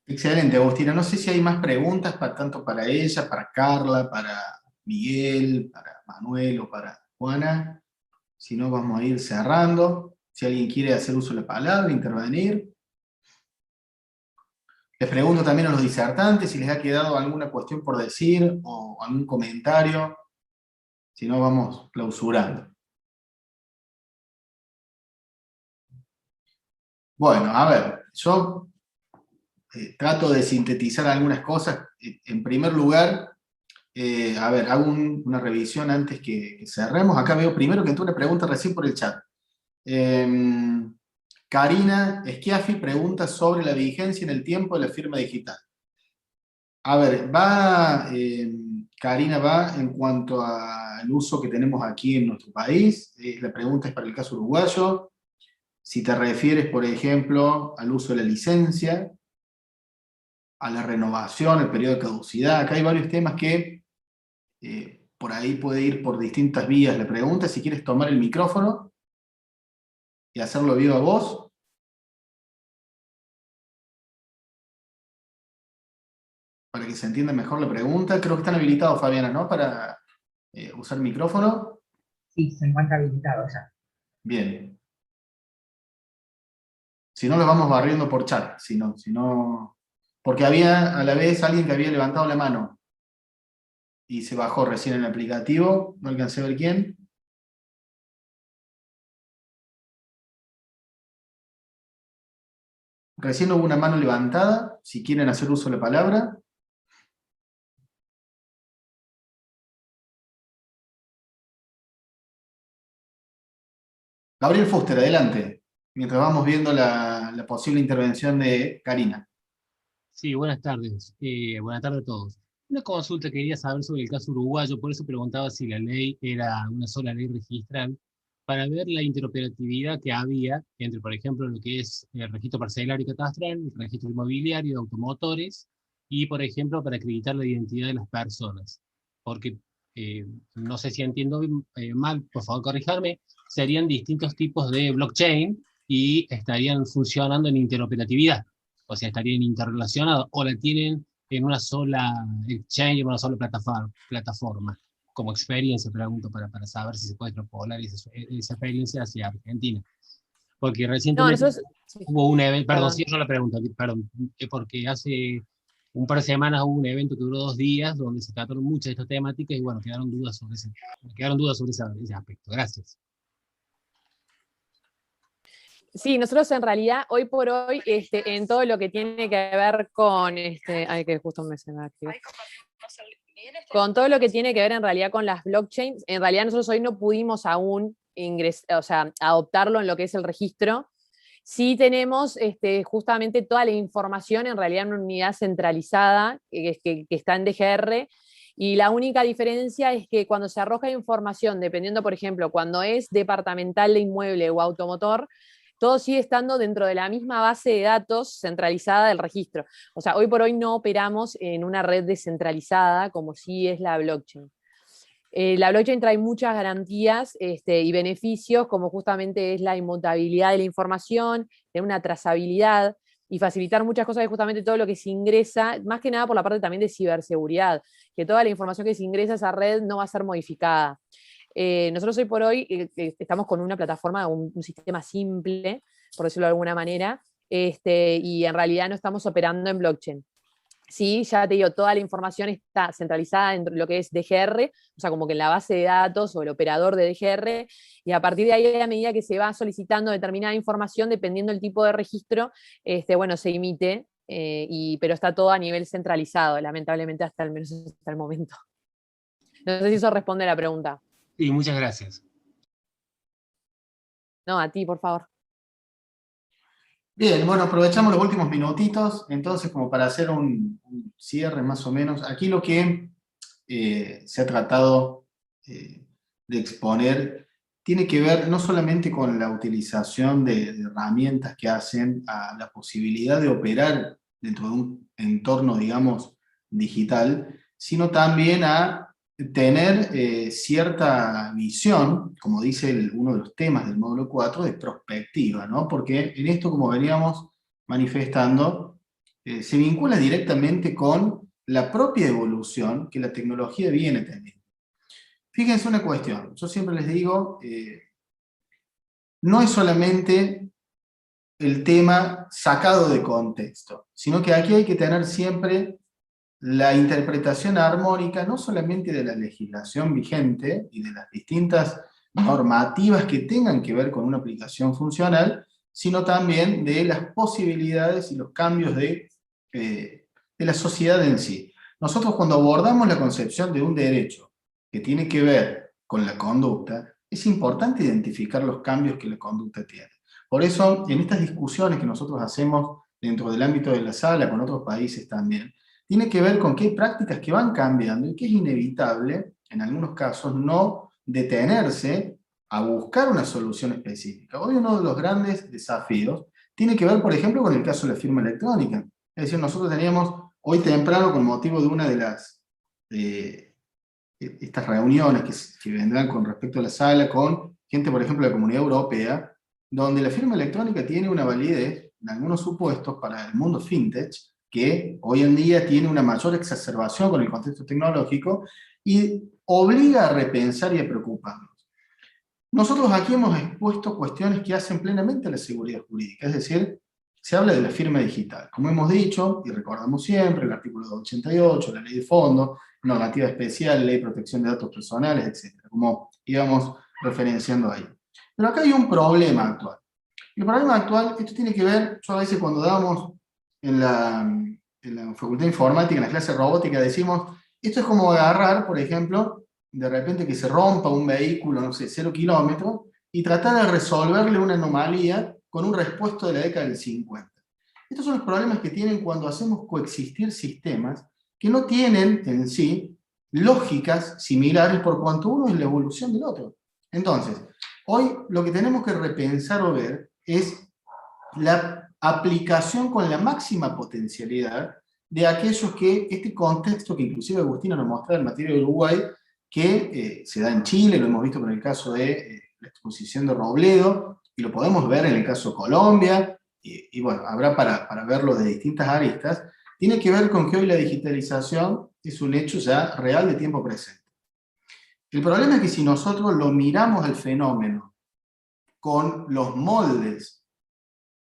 Excelente, Agustina. No sé si hay más preguntas, tanto para ella, para Carla, para Miguel, para Manuel o para Juana. Si no, vamos a ir cerrando. Si alguien quiere hacer uso de la palabra, intervenir. Les pregunto también a los disertantes si les ha quedado alguna cuestión por decir o algún comentario. Si no, vamos clausurando. Bueno, a ver, yo trato de sintetizar algunas cosas. En primer lugar, a ver, hago una revisión antes que cerremos. Acá veo primero que entró una pregunta recién por el chat. Karina Schiaffi pregunta sobre la vigencia en el tiempo de la firma digital. A ver, Karina, va en cuanto al uso que tenemos aquí en nuestro país. La pregunta es para el caso uruguayo. Si te refieres, por ejemplo, al uso de la licencia, a la renovación, el periodo de caducidad. Acá hay varios temas que por ahí puede ir por distintas vías la pregunta. Si quieres tomar el micrófono y hacerlo viva voz. Para que se entienda mejor la pregunta. Creo que están habilitados, Fabiana, ¿no? Para usar el micrófono. Sí, se encuentra habilitado ya. Bien. Si no, lo vamos barriendo por chat. Si no, porque había a la vez alguien que había levantado la mano y se bajó recién en el aplicativo. No alcancé a ver quién. Recién hubo una mano levantada. Si quieren hacer uso de la palabra. Gabriel Fuster, adelante. Mientras vamos viendo la posible intervención de Karina. Sí, buenas tardes. Buenas tardes a todos. Una consulta que quería saber sobre el caso uruguayo, por eso preguntaba si la ley era una sola ley registral, para ver la interoperatividad que había entre, por ejemplo, lo que es el registro parcelario y catastral, el registro inmobiliario de automotores, y, por ejemplo, para acreditar la identidad de las personas. Porque, no sé si entiendo mal, por favor corrijarme, serían distintos tipos de blockchain y estarían funcionando en interoperatividad. O sea, estarían interrelacionados, o la tienen en una sola exchange, en una sola plataforma. Como experiencia, pregunto, para saber si se puede extrapolar esa experiencia hacia Argentina. Porque recientemente hubo un evento, perdón, cierro la pregunta, perdón, porque hace un par de semanas hubo un evento que duró 2 días, donde se trataron muchas de estas temáticas, y bueno, quedaron dudas sobre ese aspecto. Gracias. Sí, nosotros en realidad, hoy por hoy, en todo lo que tiene que ver con, ay, que justo me se me activa. Con todo lo que tiene que ver en realidad con las blockchains, en realidad nosotros hoy no pudimos aún adoptarlo en lo que es el registro. Sí tenemos justamente toda la información en realidad en una unidad centralizada que está en DGR, y la única diferencia es que cuando se arroja información, dependiendo, por ejemplo, cuando es departamental de inmueble o automotor, todo sigue estando dentro de la misma base de datos centralizada del registro. O sea, hoy por hoy no operamos en una red descentralizada como sí es la blockchain. La blockchain trae muchas garantías y beneficios, como justamente es la inmutabilidad de la información, tener una trazabilidad y facilitar muchas cosas de justamente todo lo que se ingresa, más que nada por la parte también de ciberseguridad, que toda la información que se ingresa a esa red no va a ser modificada. Nosotros hoy por hoy estamos con una plataforma, un sistema simple, por decirlo de alguna manera, y en realidad no estamos operando en blockchain. Sí, ya te digo, toda la información está centralizada en lo que es DGR, o sea, como que en la base de datos o el operador de DGR, y a partir de ahí, a medida que se va solicitando determinada información, dependiendo del tipo de registro, bueno, se emite, pero está todo a nivel centralizado, lamentablemente hasta al menos hasta el momento. No sé si eso responde a la pregunta. Sí, muchas gracias. No, a ti, por favor. Bien, bueno, aprovechamos los últimos minutitos, entonces, como para hacer un cierre más o menos. Aquí lo que se ha tratado de exponer tiene que ver no solamente con la utilización de herramientas que hacen a la posibilidad de operar dentro de un entorno, digamos, digital, sino también a tener cierta visión, como dice uno de los temas del módulo 4, de prospectiva, ¿no? Porque en esto, como veníamos manifestando, se vincula directamente con la propia evolución que la tecnología viene teniendo. Fíjense una cuestión, yo siempre les digo, no es solamente el tema sacado de contexto, sino que aquí hay que tener siempre la interpretación armónica, no solamente de la legislación vigente y de las distintas normativas que tengan que ver con una aplicación funcional, sino también de las posibilidades y los cambios de de la sociedad en sí. Nosotros cuando abordamos la concepción de un derecho que tiene que ver con la conducta, es importante identificar los cambios que la conducta tiene. Por eso, en estas discusiones que nosotros hacemos dentro del ámbito de la sala, con otros países también, tiene que ver con que hay prácticas que van cambiando y que es inevitable, en algunos casos, no detenerse a buscar una solución específica. Hoy uno de los grandes desafíos tiene que ver, por ejemplo, con el caso de la firma electrónica. Es decir, nosotros teníamos hoy temprano, con motivo de una de las estas reuniones que vendrán con respecto a la sala, con gente, por ejemplo, de la Comunidad Europea, donde la firma electrónica tiene una validez, en algunos supuestos, para el mundo fintech, que hoy en día tiene una mayor exacerbación con el contexto tecnológico, y obliga a repensar y a preocuparnos. Nosotros aquí hemos expuesto cuestiones que hacen plenamente a la seguridad jurídica, es decir, se habla de la firma digital. Como hemos dicho, y recordamos siempre, el artículo 288, la ley de fondo, normativa especial, ley de protección de datos personales, etc., como íbamos referenciando ahí. Pero acá hay un problema actual. El problema actual, esto tiene que ver, yo a veces cuando dábamos en la facultad de informática, en la clase de robótica, decimos, esto es como agarrar, por ejemplo, de repente que se rompa un vehículo, no sé, 0 kilómetros, y tratar de resolverle una anomalía con un repuesto de la década del 50. Estos son los problemas que tienen cuando hacemos coexistir sistemas que no tienen en sí lógicas similares por cuanto uno es la evolución del otro. Entonces, hoy lo que tenemos que repensar o ver es la aplicación con la máxima potencialidad de aquellos que, este contexto que inclusive Agustina nos mostraba en materia de Uruguay, que se da en Chile, lo hemos visto con el caso de la exposición de Robledo, y lo podemos ver en el caso de Colombia, y bueno, habrá para verlo de distintas aristas, tiene que ver con que hoy la digitalización es un hecho ya real de tiempo presente. El problema es que si nosotros lo miramos al fenómeno con los moldes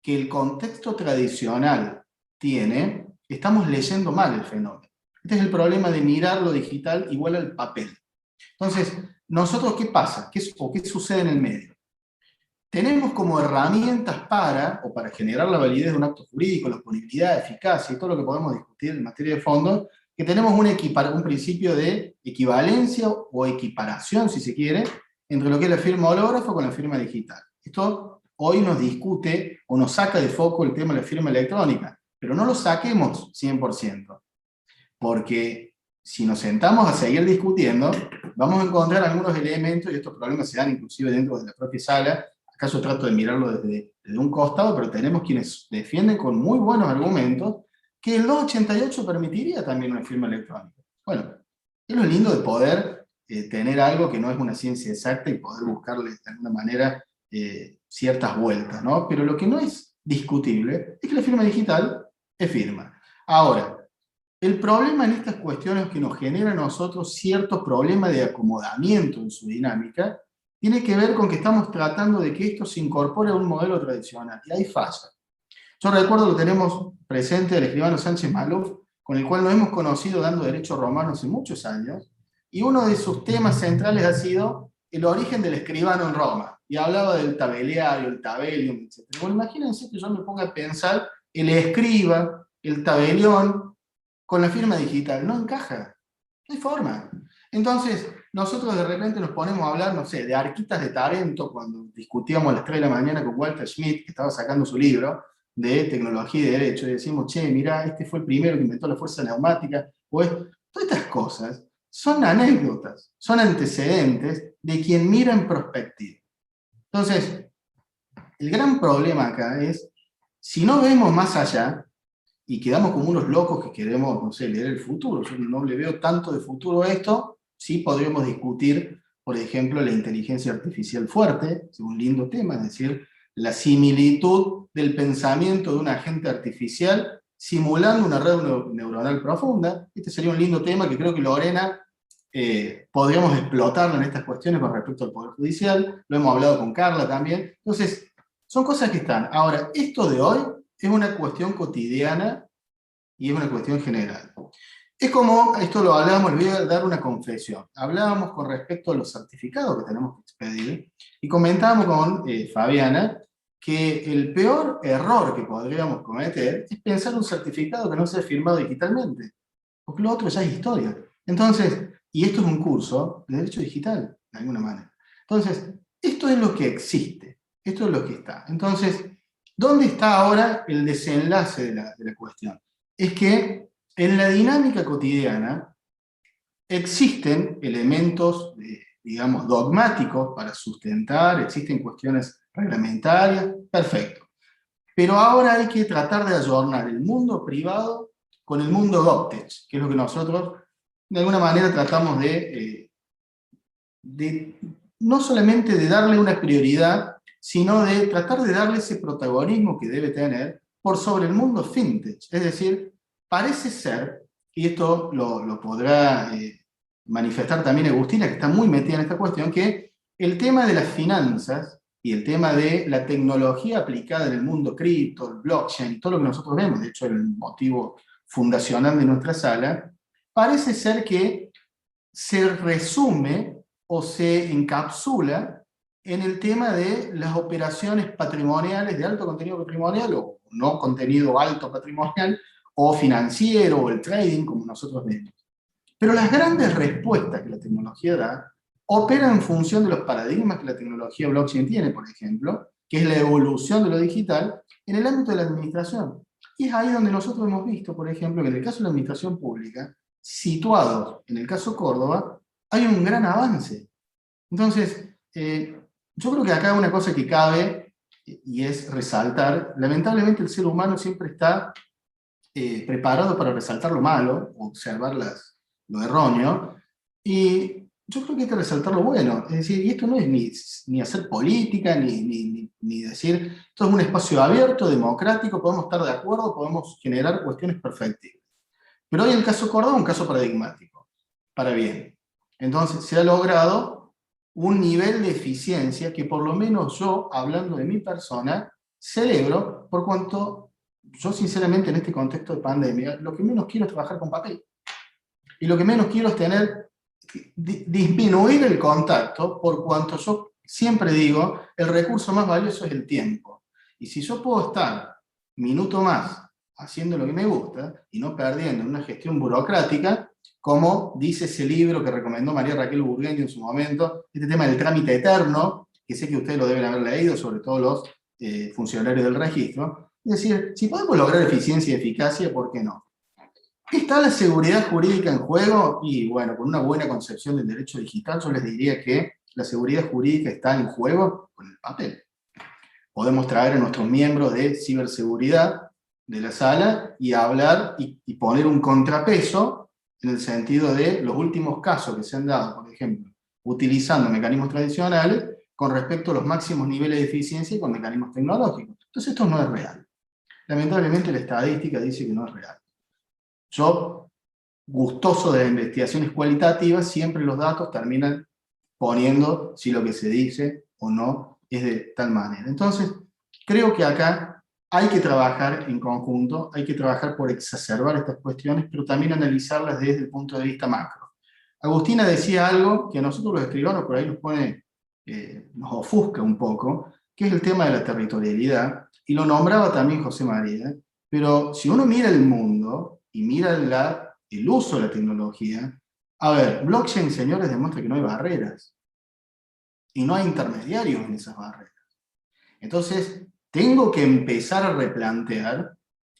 que el contexto tradicional tiene, estamos leyendo mal el fenómeno. Este es el problema de mirar lo digital igual al papel. Entonces, nosotros, ¿qué pasa? ¿Qué sucede en el medio? Tenemos como herramientas para generar la validez de un acto jurídico, la oponibilidad, eficacia y todo lo que podemos discutir en materia de fondo, que tenemos un principio de equivalencia o equiparación, si se quiere, entre lo que es la firma hológrafa con la firma digital. Esto hoy nos discute o nos saca de foco el tema de la firma electrónica, pero no lo saquemos 100%, porque si nos sentamos a seguir discutiendo, vamos a encontrar algunos elementos, y estos problemas se dan inclusive dentro de la propia sala. Acaso trato de mirarlo desde un costado, pero tenemos quienes defienden con muy buenos argumentos que el 288 permitiría también una firma electrónica. Bueno, es lo lindo de poder tener algo que no es una ciencia exacta y poder buscarle de alguna manera ciertas vueltas, ¿no? Pero lo que no es discutible es que la firma digital es firma. Ahora, el problema en estas cuestiones que nos genera a nosotros cierto problema de acomodamiento en su dinámica tiene que ver con que estamos tratando de que esto se incorpore a un modelo tradicional, y ahí falla. Yo recuerdo, lo tenemos presente, el escribano Sánchez Maluf, con el cual nos hemos conocido dando derecho romano hace muchos años, y uno de sus temas centrales ha sido el origen del escribano en Roma, y hablaba del tabeliario, el tabelium, etc. Bueno, imagínense que yo me ponga a pensar el escriba, el tabelión, con la firma digital, no encaja, no hay forma. Entonces, nosotros de repente nos ponemos a hablar, no sé, de Arquitas de Tarento, cuando discutíamos a las 3 de la mañana con Walter Schmidt, que estaba sacando su libro de tecnología y derecho, y decimos, che, mirá, este fue el primero que inventó la fuerza neumática, pues, todas estas cosas son anécdotas, son antecedentes de quien mira en perspectiva. Entonces, el gran problema acá es, si no vemos más allá, y quedamos como unos locos que queremos, no sé, leer el futuro, yo no le veo tanto de futuro a esto, sí podríamos discutir, por ejemplo, la inteligencia artificial fuerte, es un lindo tema, es decir, la similitud del pensamiento de un agente artificial simulando una red neuronal profunda. Este sería un lindo tema que creo que Lorena podríamos explotarlo en estas cuestiones con respecto al Poder Judicial, lo hemos hablado con Carla también. Entonces, son cosas que están. Ahora, esto de hoy es una cuestión cotidiana y es una cuestión general. Es como, esto lo hablábamos, les voy a dar una confesión. Hablábamos con respecto a los certificados que tenemos que expedir, y comentábamos con Fabiana que el peor error que podríamos cometer es pensar un certificado que no sea firmado digitalmente, porque lo otro ya es historia. Entonces, y esto es un curso de derecho digital, de alguna manera. Entonces, esto es lo que existe, esto es lo que está. Entonces, ¿dónde está ahora el desenlace de la cuestión? Es que en la dinámica cotidiana existen elementos, digamos, dogmáticos para sustentar, existen cuestiones reglamentarias, perfecto. Pero ahora hay que tratar de ayornar el mundo privado con el mundo GovTech, que es lo que nosotros, de alguna manera, tratamos de no solamente de darle una prioridad, sino de tratar de darle ese protagonismo que debe tener por sobre el mundo fintech. Es decir, parece ser, y esto lo podrá manifestar también Agustina, que está muy metida en esta cuestión, que el tema de las finanzas y el tema de la tecnología aplicada en el mundo cripto, el blockchain, todo lo que nosotros vemos, de hecho el motivo fundacional de nuestra sala, parece ser que se resume o se encapsula en el tema de las operaciones patrimoniales de alto contenido patrimonial o no contenido alto patrimonial o financiero o el trading como nosotros vemos. Pero las grandes respuestas que la tecnología da operan en función de los paradigmas que la tecnología blockchain tiene, por ejemplo, que es la evolución de lo digital en el ámbito de la administración. Y es ahí donde nosotros hemos visto, por ejemplo, que en el caso de la administración pública, situados en el caso Córdoba, hay un gran avance. Entonces, yo creo que acá una cosa que cabe, y es resaltar, lamentablemente el ser humano siempre está preparado para resaltar lo malo, observar lo erróneo, y yo creo que hay que resaltar lo bueno. Es decir, y esto no es ni hacer política, ni decir, esto es un espacio abierto, democrático, podemos estar de acuerdo, podemos generar cuestiones perfectibles. Pero hoy el caso Córdoba es un caso paradigmático, para bien. Entonces se ha logrado un nivel de eficiencia que por lo menos yo, hablando de mi persona, celebro, por cuanto yo sinceramente en este contexto de pandemia, lo que menos quiero es trabajar con papel. Y lo que menos quiero es disminuir el contacto, por cuanto yo siempre digo, el recurso más valioso es el tiempo. Y si yo puedo estar minuto más haciendo lo que me gusta y no perdiendo en una gestión burocrática, como dice ese libro que recomendó María Raquel Burgueño en su momento, este tema del trámite eterno, que sé que ustedes lo deben haber leído, sobre todo los funcionarios del registro. Es decir, si podemos lograr eficiencia y eficacia, ¿por qué no? ¿Está la seguridad jurídica en juego? Y bueno, con una buena concepción del derecho digital, yo les diría que la seguridad jurídica está en juego con el papel. Podemos traer a nuestros miembros de ciberseguridad de la sala y hablar y poner un contrapeso en el sentido de los últimos casos que se han dado, por ejemplo, utilizando mecanismos tradicionales con respecto a los máximos niveles de eficiencia y con mecanismos tecnológicos. Entonces esto no es real. Lamentablemente la estadística dice que no es real. Yo, gustoso de las investigaciones cualitativas, siempre los datos terminan poniendo si lo que se dice o no es de tal manera. Entonces, creo que acá hay que trabajar en conjunto, hay que trabajar por exacerbar estas cuestiones, pero también analizarlas desde el punto de vista macro. Agustina decía algo que a nosotros los escribanos por ahí nos ofusca un poco, que es el tema de la territorialidad, y lo nombraba también José María, pero si uno mira el mundo y mira el uso de la tecnología, a ver, blockchain, señores, demuestra que no hay barreras, y no hay intermediarios en esas barreras. Entonces, tengo que empezar a replantear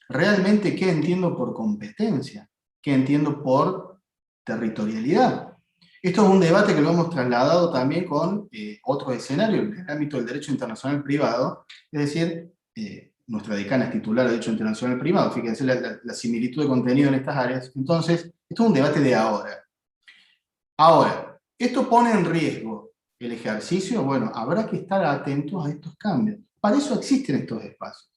realmente qué entiendo por competencia, qué entiendo por territorialidad. Esto es un debate que lo hemos trasladado también con otros escenarios, en el ámbito del derecho internacional privado, es decir, nuestra decana es titular de Derecho Internacional Privado, fíjense la similitud de contenido en estas áreas. Entonces, esto es un debate de ahora. Ahora, ¿esto pone en riesgo el ejercicio? Bueno, habrá que estar atentos a estos cambios. Para eso existen estos espacios.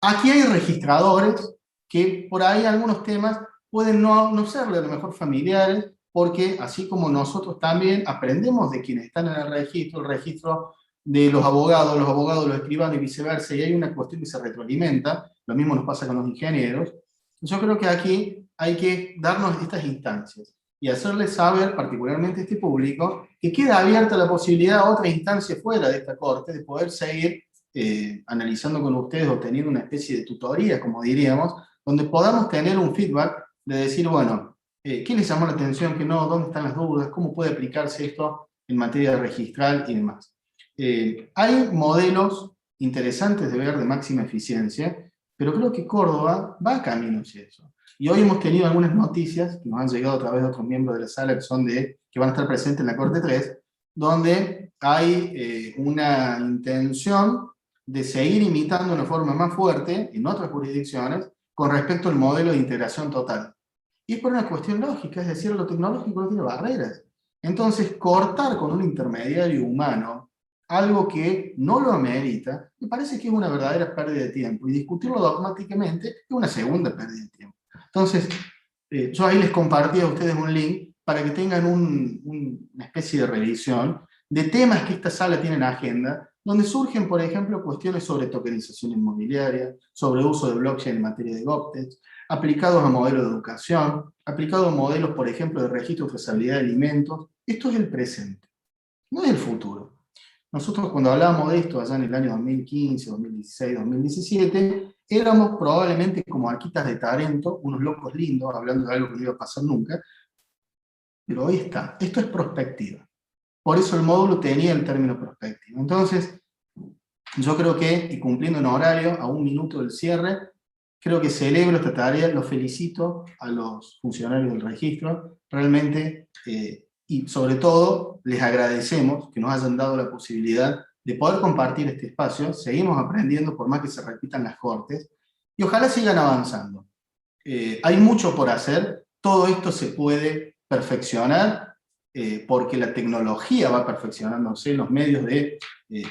Aquí hay registradores que por ahí algunos temas pueden no serle a lo mejor familiares, porque así como nosotros también aprendemos de quienes están en el registro de los abogados los escribanos y viceversa, y hay una cuestión que se retroalimenta, lo mismo nos pasa con los ingenieros. Yo creo que aquí hay que darnos estas instancias y hacerles saber, particularmente a este público, que queda abierta la posibilidad a otra instancia fuera de esta corte de poder seguir analizando con ustedes o teniendo una especie de tutoría, como diríamos, donde podamos tener un feedback de decir, bueno, ¿qué les llamó la atención, qué no, dónde están las dudas, cómo puede aplicarse esto en materia registral y demás? Hay modelos interesantes de ver de máxima eficiencia, pero creo que Córdoba va camino hacia eso. Y hoy hemos tenido algunas noticias que nos han llegado a través de otros miembros de la sala que van a estar presentes en la Corte 3, donde hay una intención de seguir imitando de una forma más fuerte en otras jurisdicciones con respecto al modelo de integración total. Y es por una cuestión lógica, es decir, lo tecnológico no tiene barreras. Entonces, cortar con un intermediario humano algo que no lo amerita, me parece que es una verdadera pérdida de tiempo, y discutirlo dogmáticamente es una segunda pérdida de tiempo. Entonces, yo ahí les compartí a ustedes un link para que tengan una especie de revisión de temas que esta sala tiene en agenda, donde surgen, por ejemplo, cuestiones sobre tokenización inmobiliaria, sobre uso de blockchain en materia de GovTech, aplicados a modelos de educación, aplicados a modelos, por ejemplo, de registro de trazabilidad de alimentos. Esto es el presente, no es el futuro. Nosotros cuando hablábamos de esto allá en el año 2015, 2016, 2017, éramos probablemente como arquitas de Tarento, unos locos lindos, hablando de algo que no iba a pasar nunca, pero hoy está. Esto es prospectiva. Por eso el módulo tenía el término prospectiva. Entonces, yo creo que, y cumpliendo en horario, a un minuto del cierre, creo que celebro esta tarea, los felicito a los funcionarios del registro, realmente, y sobre todo, les agradecemos que nos hayan dado la posibilidad de poder compartir este espacio. Seguimos aprendiendo por más que se repitan las cortes, y ojalá sigan avanzando. Hay mucho por hacer, todo esto se puede perfeccionar, porque la tecnología va perfeccionándose, los medios de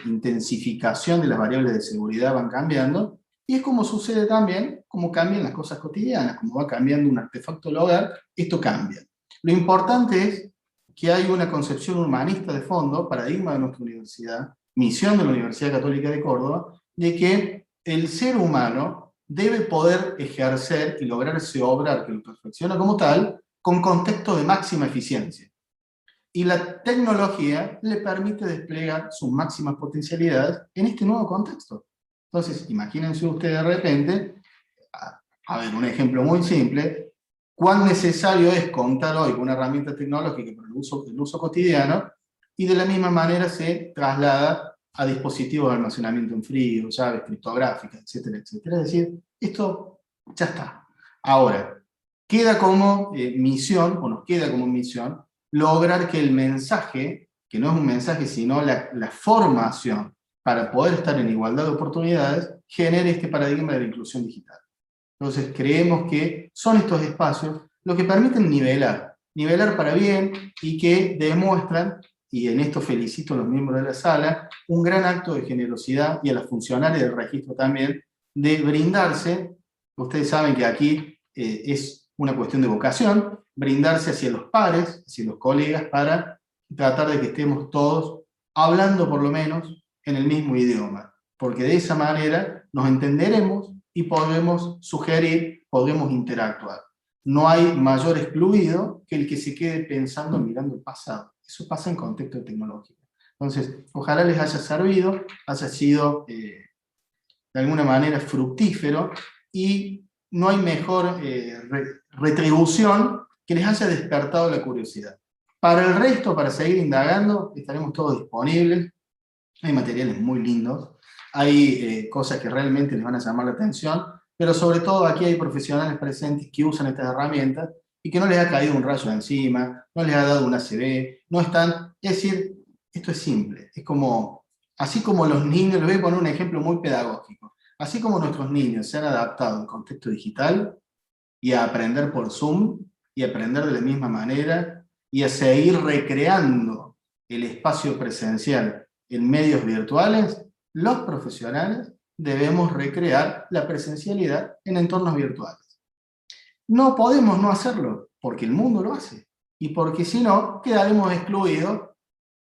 intensificación de las variables de seguridad van cambiando, y es como sucede también, como cambian las cosas cotidianas, como va cambiando un artefacto del hogar, esto cambia. Lo importante es que hay una concepción humanista de fondo, paradigma de nuestra universidad, misión de la Universidad Católica de Córdoba, de que el ser humano debe poder ejercer y lograrse obrar, que lo perfecciona como tal, con contexto de máxima eficiencia. Y la tecnología le permite desplegar sus máximas potencialidades en este nuevo contexto. Entonces, imagínense ustedes de repente, a ver, un ejemplo muy simple, cuán necesario es contar hoy con una herramienta tecnológica para el uso cotidiano, y de la misma manera se traslada a dispositivos de almacenamiento en frío, llaves criptográficas, etcétera, etcétera. Es decir, esto ya está. Ahora, queda como misión, o nos queda como misión, lograr que el mensaje, que no es un mensaje sino la formación para poder estar en igualdad de oportunidades, genere este paradigma de la inclusión digital. Entonces creemos que son estos espacios los que permiten nivelar para bien, y que demuestran, y en esto felicito a los miembros de la sala, un gran acto de generosidad, y a las funcionarias del registro también, de brindarse, ustedes saben que aquí es una cuestión de vocación, brindarse hacia los pares, hacia los colegas, para tratar de que estemos todos hablando por lo menos en el mismo idioma, porque de esa manera nos entenderemos y podemos sugerir, podemos interactuar. No hay mayor excluido que el que se quede pensando mirando el pasado. Eso pasa en contexto tecnológico. Entonces, ojalá les haya servido, haya sido de alguna manera fructífero, y no hay mejor retribución que les haya despertado la curiosidad. Para el resto, para seguir indagando, estaremos todos disponibles. Hay materiales muy lindos, hay cosas que realmente les van a llamar la atención, pero sobre todo aquí hay profesionales presentes que usan estas herramientas y que no les ha caído un rayo encima, no les ha dado una ACV, no están... Es decir, esto es simple, es como, así como los niños, les voy a poner un ejemplo muy pedagógico, así como nuestros niños se han adaptado al contexto digital y a aprender por Zoom, y a aprender de la misma manera, y a seguir recreando el espacio presencial en medios virtuales, los profesionales debemos recrear la presencialidad en entornos virtuales. No podemos no hacerlo, porque el mundo lo hace, y porque si no, quedaremos excluidos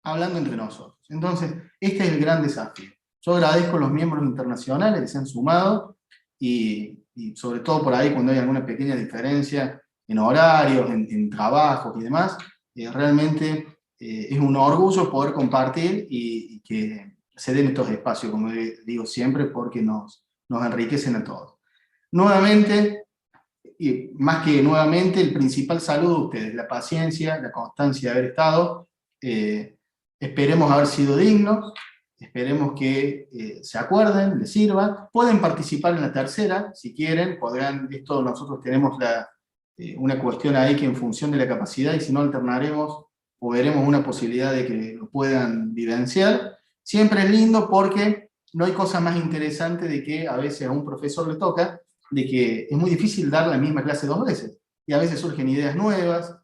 hablando entre nosotros. Entonces, este es el gran desafío. Yo agradezco a los miembros internacionales que se han sumado, y sobre todo por ahí cuando hay alguna pequeña diferencia en horarios, en trabajos y demás, realmente es un orgullo poder compartir, y que se den estos espacios, como digo siempre, porque nos enriquecen a todos. Nuevamente, y más que nuevamente, el principal saludo a ustedes, la paciencia, la constancia de haber estado, esperemos haber sido dignos, esperemos que se acuerden, les sirva, pueden participar en la tercera, si quieren, podrán, esto nosotros tenemos una cuestión ahí que en función de la capacidad, y si no alternaremos, o veremos una posibilidad de que lo puedan vivenciar. Siempre es lindo porque no hay cosa más interesante de que a veces a un profesor le toca, de que es muy difícil dar la misma clase 2 veces, y a veces surgen ideas nuevas,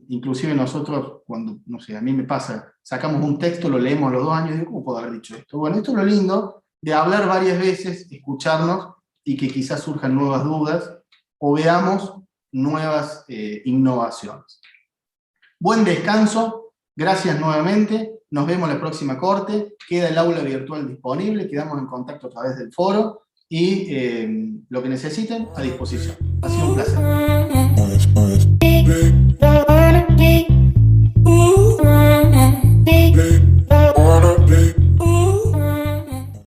inclusive nosotros, cuando, no sé, a mí me pasa, sacamos un texto, lo leemos a los 2 años, y digo, ¿cómo puedo haber dicho esto? Bueno, esto es lo lindo de hablar varias veces, escucharnos, y que quizás surjan nuevas dudas, o veamos nuevas innovaciones. Buen descanso, gracias nuevamente, nos vemos en la próxima corte, queda el aula virtual disponible, quedamos en contacto a través del foro, y lo que necesiten, a disposición. Ha sido un placer.